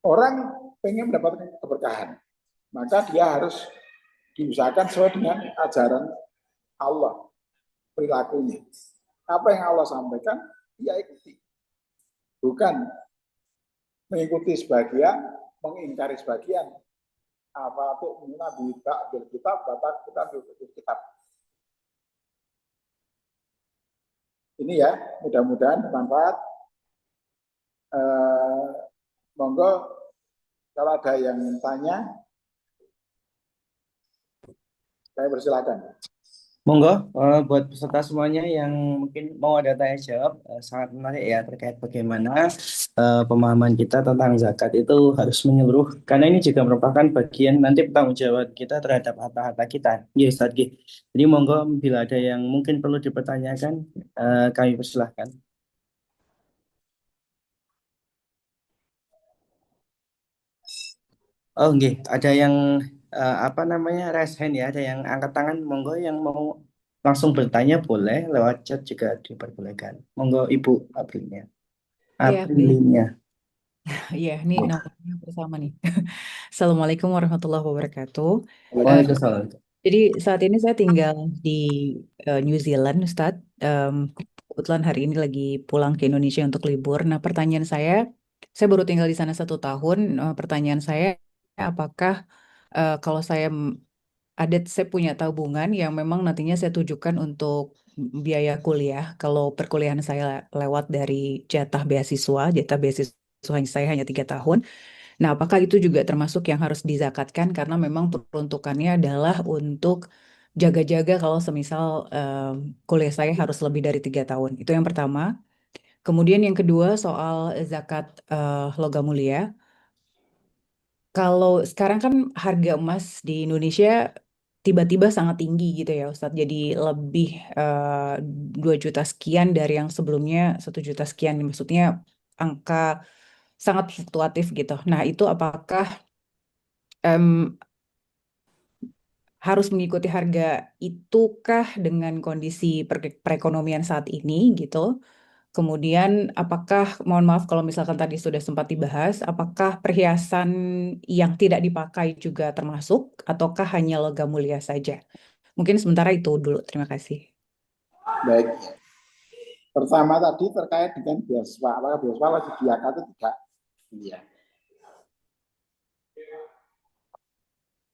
orang pengen mendapatkan keberkahan, maka dia harus diusahakan sesuai dengan ajaran Allah, perilakunya. Apa yang Allah sampaikan, dia ikuti. Bukan mengikuti sebagian, mengingkari sebagian. Apa tuh nabi bil kitab, batak kita bil kitab. Ini ya, mudah-mudahan bermanfaat. Monggo kalau ada yang tanya, saya persilakan. Monggo, buat peserta semuanya yang mungkin mau ada tanya jawab, sangat menarik ya terkait bagaimana pemahaman kita tentang zakat itu harus menyeluruh, karena ini juga merupakan bagian nanti pertanggungjawaban kita terhadap harta-harta kita. Ya, Ustaz Gi. Jadi monggo bila ada yang mungkin perlu dipertanyakan, kami persilahkan. Oh, nggih, ada yang apa namanya raise hand ya, ada yang angkat tangan, monggo yang mau langsung bertanya boleh lewat chat juga diperbolehkan. Monggo Ibu Aprilnya. Iya, Aprilinya. iya, ini namanya bersama nih. Assalamualaikum warahmatullahi wabarakatuh. Waalaikumsalam. Jadi saat ini saya tinggal di New Zealand, Ustadz. Kebetulan hari ini lagi pulang ke Indonesia untuk libur. Nah, pertanyaan saya baru tinggal di sana 1 tahun. Pertanyaan saya, apakah kalau saya saya punya tabungan yang memang nantinya saya tujukan untuk biaya kuliah. Kalau perkuliahan saya lewat dari jatah beasiswa saya hanya 3 tahun. Nah, apakah itu juga termasuk yang harus dizakatkan karena memang peruntukannya adalah untuk jaga-jaga kalau semisal kuliah saya harus lebih dari 3 tahun. Itu yang pertama. Kemudian yang kedua soal zakat logam mulia. Kalau sekarang kan harga emas di Indonesia tiba-tiba sangat tinggi gitu ya Ustadz. Jadi lebih 2 juta sekian dari yang sebelumnya 1 juta sekian. Maksudnya angka sangat fluktuatif gitu. Nah, itu apakah em, harus mengikuti harga itukah dengan kondisi perekonomian saat ini gitu? Kemudian apakah, mohon maaf kalau misalkan tadi sudah sempat dibahas, apakah perhiasan yang tidak dipakai juga termasuk ataukah hanya logam mulia saja? Mungkin sementara itu dulu. Terima kasih. Baik. Pertama tadi terkait dengan beasiswa. Apakah beasiswa wajib dizakat atau tidak? Iya.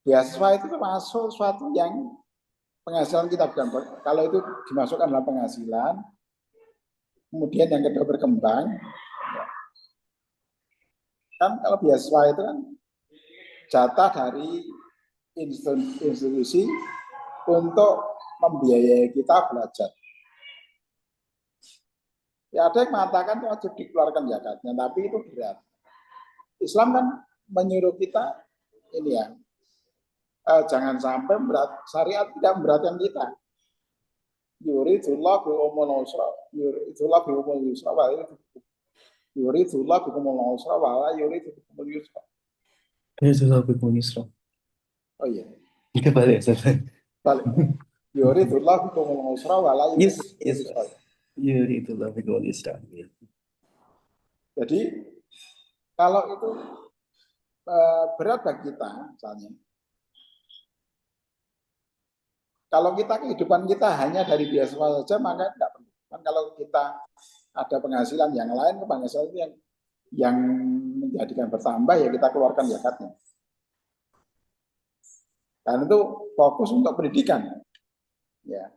Beasiswa itu termasuk suatu yang penghasilan kita bukan. Kalau itu dimasukkan dalam penghasilan, kemudian yang kedua berkembang, kan kalau beasiswa itu kan jatah dari institusi untuk membiayai kita belajar. Ya ada yang mengatakan wajib dikeluarkan zakatnya, tapi itu berat. Islam kan menyuruh kita ini ya, jangan sampai syariat tidak memberatkan kita. Yuridullah bikumul usra, yuridullah bikumul yusra, yuridullah bikumul usra, wala yurid bikumul yusra. Yuridullah bikumul yusra. Oh iya. Kita balik Ustaz. Balik. Yuridullah bikumul usra, wala yurid Yes, bikumul yes. yusra. Yuridullah bikumul yusra. Jadi kalau itu berat bagi kita, misalnya, kalau kita kehidupan kita hanya dari beasiswa saja, maka tidak perlu. Kan kalau kita ada penghasilan yang lain, penghasilan itu yang menjadikan bertambah, ya kita keluarkan zakatnya. Karena itu fokus untuk pendidikan, ya.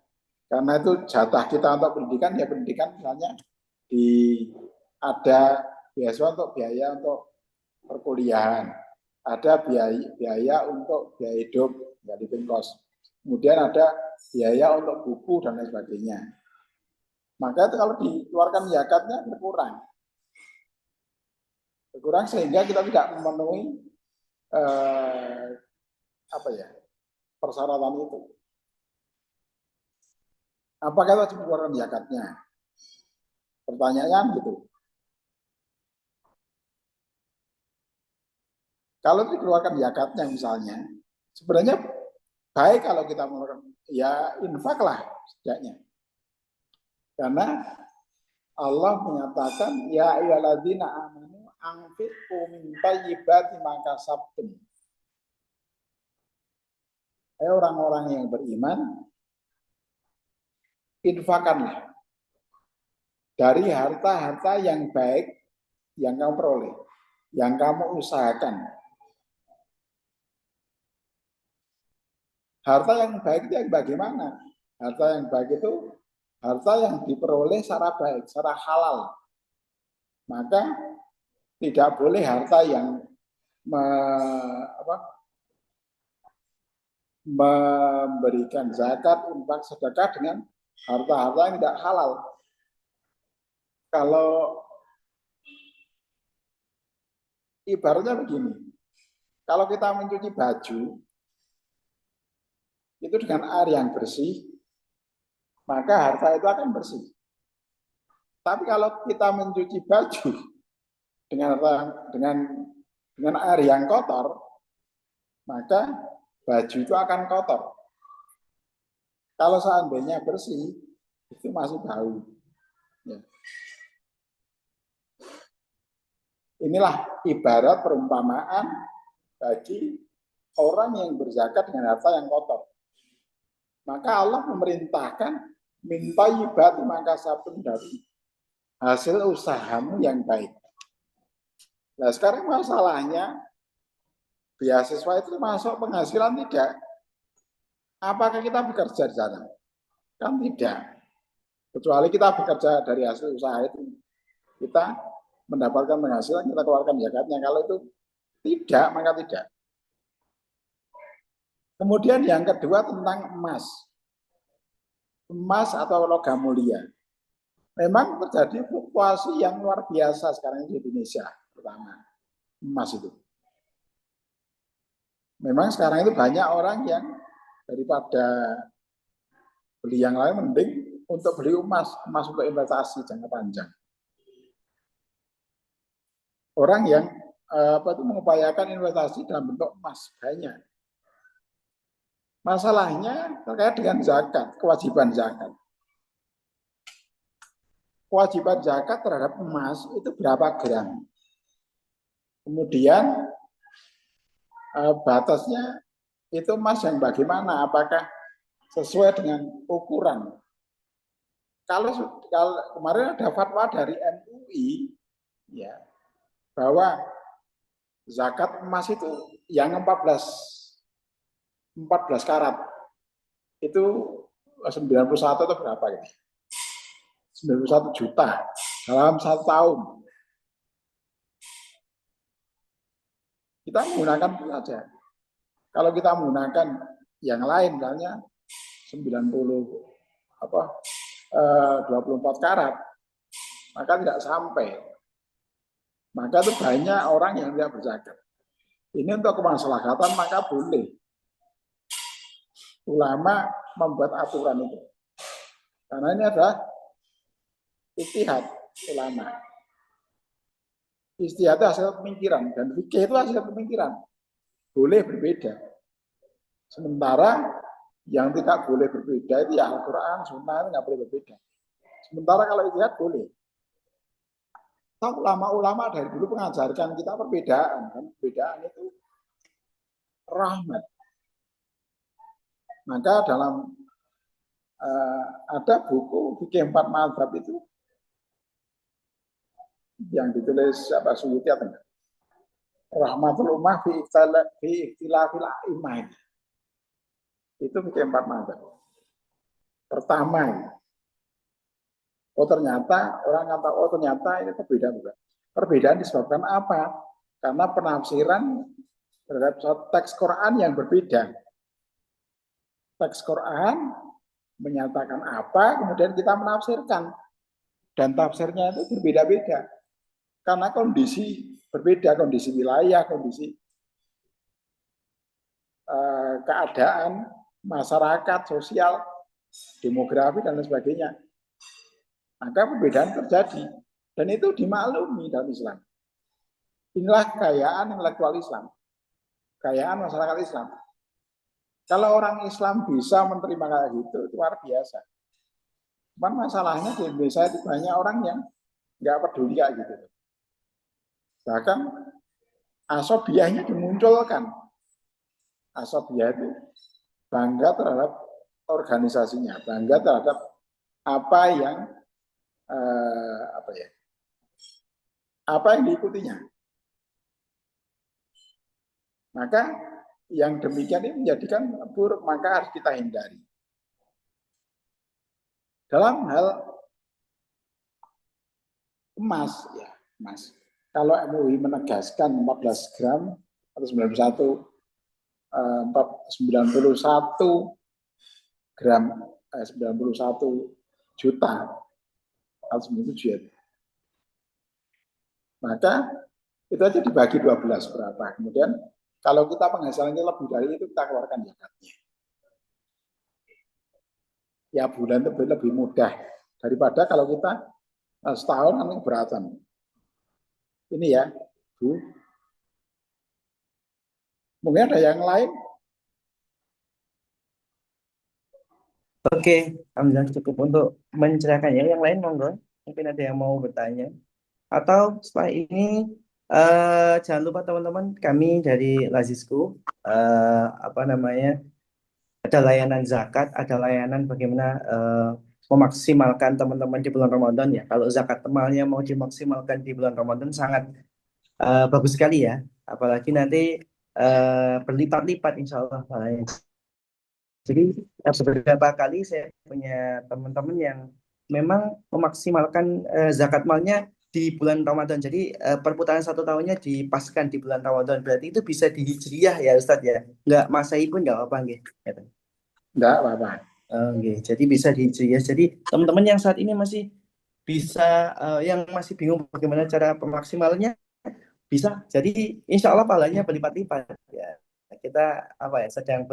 Karena itu jatah kita untuk pendidikan, ya pendidikan misalnya ada beasiswa untuk biaya untuk perkuliahan, ada biaya untuk biaya hidup, ya living cost. Kemudian ada biaya untuk buku dan lain sebagainya. Maka itu kalau dikeluarkan zakatnya berkurang sehingga kita tidak memenuhi persyaratan itu. Apakah wajib dikeluarkan zakatnya? Pertanyaannya gitu. Kalau dikeluarkan zakatnya misalnya, sebenarnya baik kalau kita mengeluarkan, ya infak lah setidaknya. Karena Allah menyatakan, ya ayyuhalladzina amanu anfiqu min thayyibati ma kasabtum. Orang-orang yang beriman, infakkanlah dari harta-harta yang baik yang kamu peroleh, yang kamu usahakan. Harta yang baik itu yang bagaimana? Harta yang baik itu harta yang diperoleh secara baik, secara halal. Maka tidak boleh harta yang memberikan zakat, infak, sedekah dengan harta-harta yang tidak halal. Kalau ibaratnya begini, kalau kita mencuci baju itu dengan air yang bersih, maka harta itu akan bersih. Tapi kalau kita mencuci baju dengan air yang kotor, maka baju itu akan kotor. Kalau seandainya bersih, itu masih bau. Ya. Inilah ibarat perumpamaan bagi orang yang berzakat dengan harta yang kotor. Maka Allah memerintahkan minta ibad maka sabun dari hasil usahamu yang baik. Nah sekarang masalahnya beasiswa itu masuk penghasilan tidak? Apakah kita bekerja di sana? Kan tidak. Kecuali kita bekerja dari hasil usaha itu, kita mendapatkan penghasilan, kita keluarkan zakatnya. Kalau itu tidak, maka tidak. Kemudian yang kedua tentang emas. Emas atau logam mulia. Memang terjadi fluktuasi yang luar biasa sekarang di Indonesia, pertama emas itu. Memang sekarang itu banyak orang yang daripada beli yang lain mending untuk beli emas untuk investasi jangka panjang. Orang yang mengupayakan investasi dalam bentuk emas banyak. Masalahnya terkait dengan zakat, kewajiban zakat. Kewajiban zakat terhadap emas itu berapa gram? Kemudian batasnya itu emas yang bagaimana? Apakah sesuai dengan ukuran? Kalau kemarin ada fatwa dari MUI, ya, bahwa zakat emas itu yang 14 karat itu 91 atau berapa gitu? 91 juta dalam 1 tahun. Kita menggunakan itu saja. Kalau kita menggunakan yang lain, misalnya 24 karat, maka tidak sampai. Maka itu banyak orang yang tidak berzakat. Ini untuk kemaslahatan maka boleh. Ulama membuat aturan itu. Karena ini adalah ijtihad ulama. Ijtihad itu hasil pemikiran dan fikih itu hasil pemikiran. Boleh berbeda. Sementara yang tidak boleh berbeda itu ya Al-Quran, Sunnah itu nggak boleh berbeda. Sementara kalau ijtihad boleh. Ulama-ulama dari dulu mengajarkan kita perbedaan, kan? Perbedaan itu rahmat. Maka dalam ada buku fikih 4 mazhab itu yang ditulis Suyuti atau enggak? Rahmatul Ummah fi ikhtilafil a'imah. Itu fikih 4 mazhab. Pertama, ternyata ini perbedaan. Perbedaan disebabkan apa? Karena penafsiran terhadap teks Quran yang berbeda. Teks Quran menyatakan apa, kemudian kita menafsirkan. Dan tafsirnya itu berbeda-beda. Karena kondisi berbeda, kondisi wilayah, kondisi keadaan, masyarakat, sosial, demografi, dan lain sebagainya. Maka perbedaan terjadi. Dan itu dimaklumi dalam Islam. Inilah kekayaan intelektual Islam. Kekayaan masyarakat Islam. Kalau orang Islam bisa menerima kayak gitu, itu luar biasa. Cuman masalahnya di Indonesia itu banyak orang yang nggak peduli kayak gitu. Bahkan asobiahnya dimunculkan. Asobiah itu bangga terhadap organisasinya, bangga terhadap apa yang diikutinya. Maka yang demikian ini menjadikan buruk, maka harus kita hindari. Dalam hal emas, ya, emas. Kalau MUI menegaskan 14 gram atau 91 gram 91 juta atau 97 ya. Maka itu aja dibagi 12 berapa. Kemudian kalau kita penghasilannya lebih dari itu, kita keluarkan zakatnya. Ya bulan itu lebih mudah daripada kalau kita setahun nanti keberatan. Ini ya, Bu. Mungkin ada yang lain? Oke, Alhamdulillah cukup untuk menceritakannya. Yang lain monggo, mungkin ada yang mau bertanya. Atau setelah ini jangan lupa teman-teman, kami dari Lazisku ada layanan zakat, ada layanan bagaimana memaksimalkan teman-teman di bulan Ramadan ya. Kalau zakat temalnya mau dimaksimalkan di bulan Ramadan sangat bagus sekali ya. Apalagi nanti berlipat-lipat insya Allah Jadi beberapa kali saya punya teman-teman yang memang memaksimalkan zakat malnya di bulan Ramadan. Jadi perputaran satu tahunnya dipaskan di bulan Ramadan. Berarti itu bisa di Hijriyah ya Ustadz ya. Nggak Masehi pun nggak apa-apa nggih. Enggak apa-apa. Oke, jadi bisa di Hijriyah. Jadi teman-teman yang saat ini masih bisa yang masih bingung bagaimana cara pemaksimalnya bisa. Jadi insya Allah pahalanya berlipat-lipat ya. Kita apa ya sedang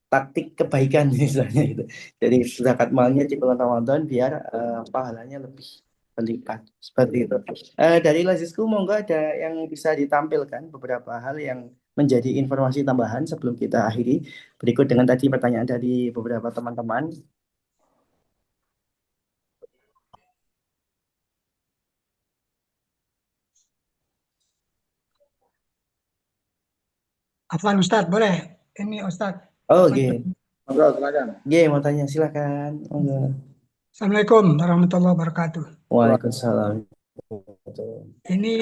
taktik kebaikan misalnya gitu. Jadi zakat malnya di bulan Ramadan biar pahalanya lebih berlipat seperti itu. Dari Lazisku monggo ada yang bisa ditampilkan beberapa hal yang menjadi informasi tambahan sebelum kita akhiri. Berikut dengan tadi pertanyaan dari beberapa teman-teman. Afwan Ustadz, boleh? Ini Ustadz. Oh, oke. Monggo silakan. Oke, mau tanya silakan. Monggo. Assalamualaikum warahmatullahi wabarakatuh. Waalaikumsalam. Ini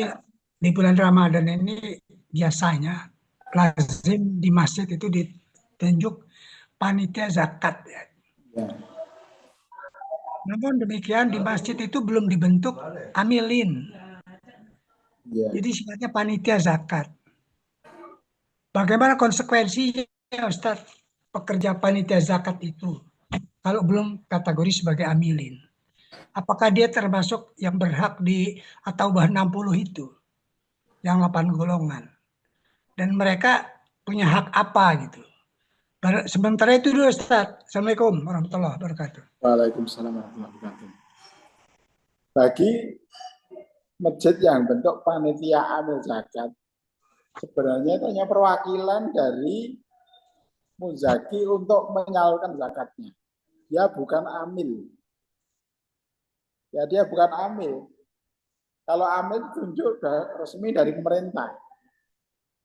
di bulan Ramadan ini biasanya lazim di masjid itu ditunjuk panitia zakat. Ya. Ya. Namun demikian di masjid itu belum dibentuk amilin. Ya. Jadi sifatnya panitia zakat. Bagaimana konsekuensinya Ustadz pekerja panitia zakat itu kalau belum kategori sebagai amilin? Apakah dia termasuk yang berhak di atau bah 60 itu? Yang 8 golongan. Dan mereka punya hak apa gitu. Sementara itu dulu Ustaz. Assalamualaikum warahmatullahi wabarakatuh. Waalaikumsalam warahmatullahi wabarakatuh. Bagi masjid yang bentuk panitia amil zakat, sebenarnya itu hanya perwakilan dari muzaki untuk menyalurkan zakatnya. Dia bukan amil. Ya, dia bukan amil. Kalau amil ditunjuk resmi dari pemerintah.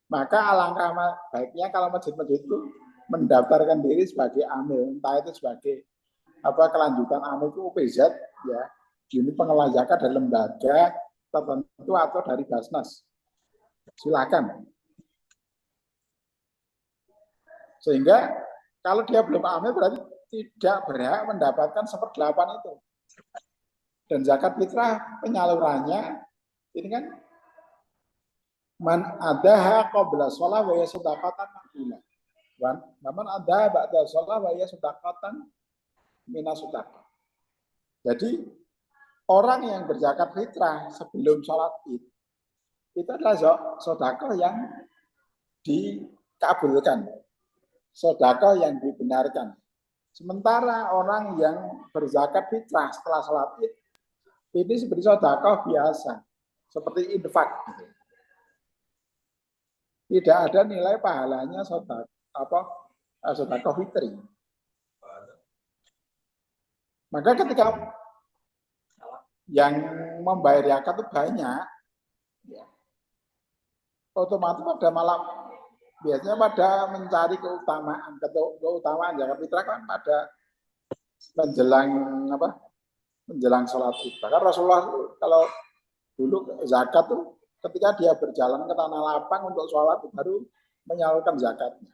Maka alangkah baiknya kalau masjid-masjid itu mendaftarkan diri sebagai amil, entah itu sebagai kelanjutan amil itu UPZ ya, unit pengelola zakat dari lembaga tertentu atau dari Basnas. Silakan. Sehingga kalau dia belum amil berarti tidak berhak mendapatkan 1/8 itu. Dan zakat fitrah penyalurannya ini kan man adaha qabla shalah wa yasudaqatan maqbulah. Namun ada ba'da shalah wa yasudaqatan minasudaqah. Jadi orang yang berzakat fitrah sebelum sholat Id itu adalah sedekah yang dikabulkan, sedekah yang dibenarkan. Sementara orang yang berzakat fitrah setelah sholat Id ini seperti sedekah biasa, seperti infak. Tidak ada nilai pahalanya sedekah fitri. Maka ketika yang membayar zakat itu banyak, ya, otomatis pada malam biasanya pada mencari keutamaan zakat fitrah kan pada menjelang sholat Id. Bahkan Rasulullah kalau dulu zakat tuh ketika dia berjalan ke tanah lapang untuk sholat baru menyalurkan zakatnya.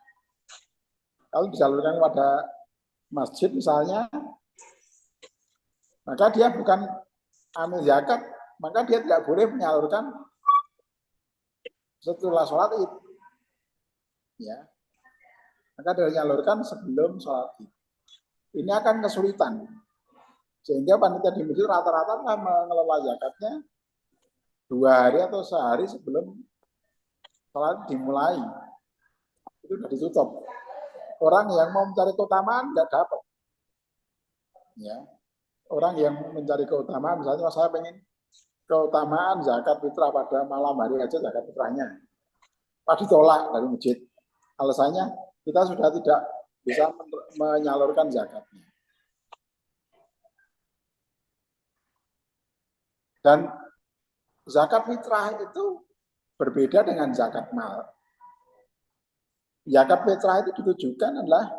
Kalau disalurkan pada masjid misalnya, maka dia bukan amil zakat, maka dia tidak boleh menyalurkan setelah sholat Id. Ya, maka dia menyalurkan sebelum sholat Id. Ini akan kesulitan, sehingga panitia di masjid rata-rata mengelola zakatnya 2 hari atau sehari sebelum sholat dimulai. Itu sudah ditutup. Orang yang mau mencari keutamaan tidak dapat. Ya. Orang yang mencari keutamaan, misalnya saya pengen keutamaan zakat fitrah pada malam hari aja zakat fitrahnya, pasti tolak dari masjid. Alasannya kita sudah tidak bisa menyalurkan zakatnya. Dan zakat fitrah itu berbeda dengan zakat mal. Zakat fitrah itu ditujukan adalah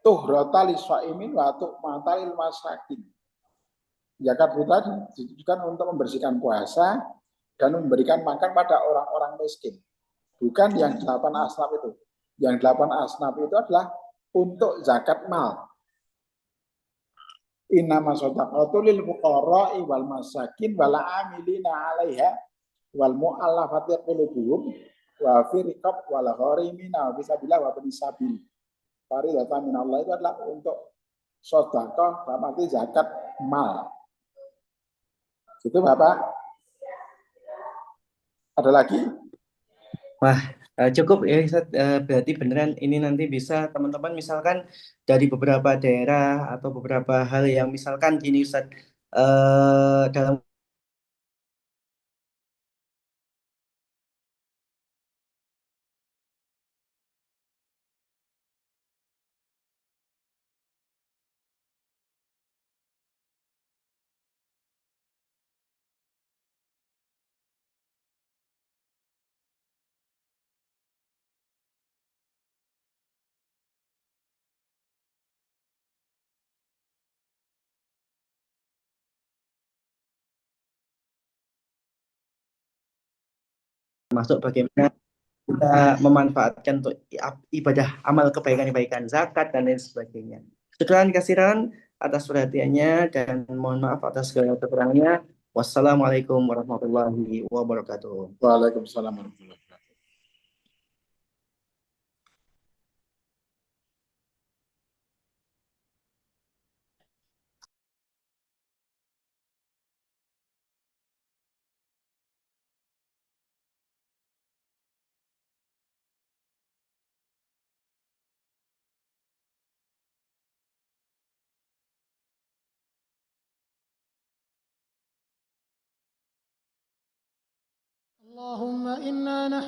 tuhrata lisaimin wa tu'mata lil masakin. Zakat fitrah ditujukan untuk membersihkan puasa dan memberikan makan pada orang-orang miskin. Bukan yang 8 asnaf itu. Yang 8 asnaf itu adalah untuk zakat mal. Innama shadaqatu lil fuqara'i wal masakin wal amilina 'alaiha wal mu'allafati qulubuhum wa fi riqab wal gharimina wa fisabilillah wa bin sabil. Faridatan minallah itu adalah untuk sedekah dalam arti zakat mal. Itu Bapak. Ada lagi? Wah, cukup ya Ustaz. Berarti beneran ini nanti bisa teman-teman misalkan dari beberapa daerah atau beberapa hal yang misalkan gini Ustaz, dalam masuk bagaimana kita memanfaatkan untuk ibadah amal kebaikan-kebaikan zakat dan lain sebagainya. Sekian kasiran atas perhatiannya dan mohon maaf atas segala kekurangannya. Wassalamualaikum warahmatullahi wabarakatuh. Waalaikumsalam warahmatullahi wabarakatuh. اللهم إنا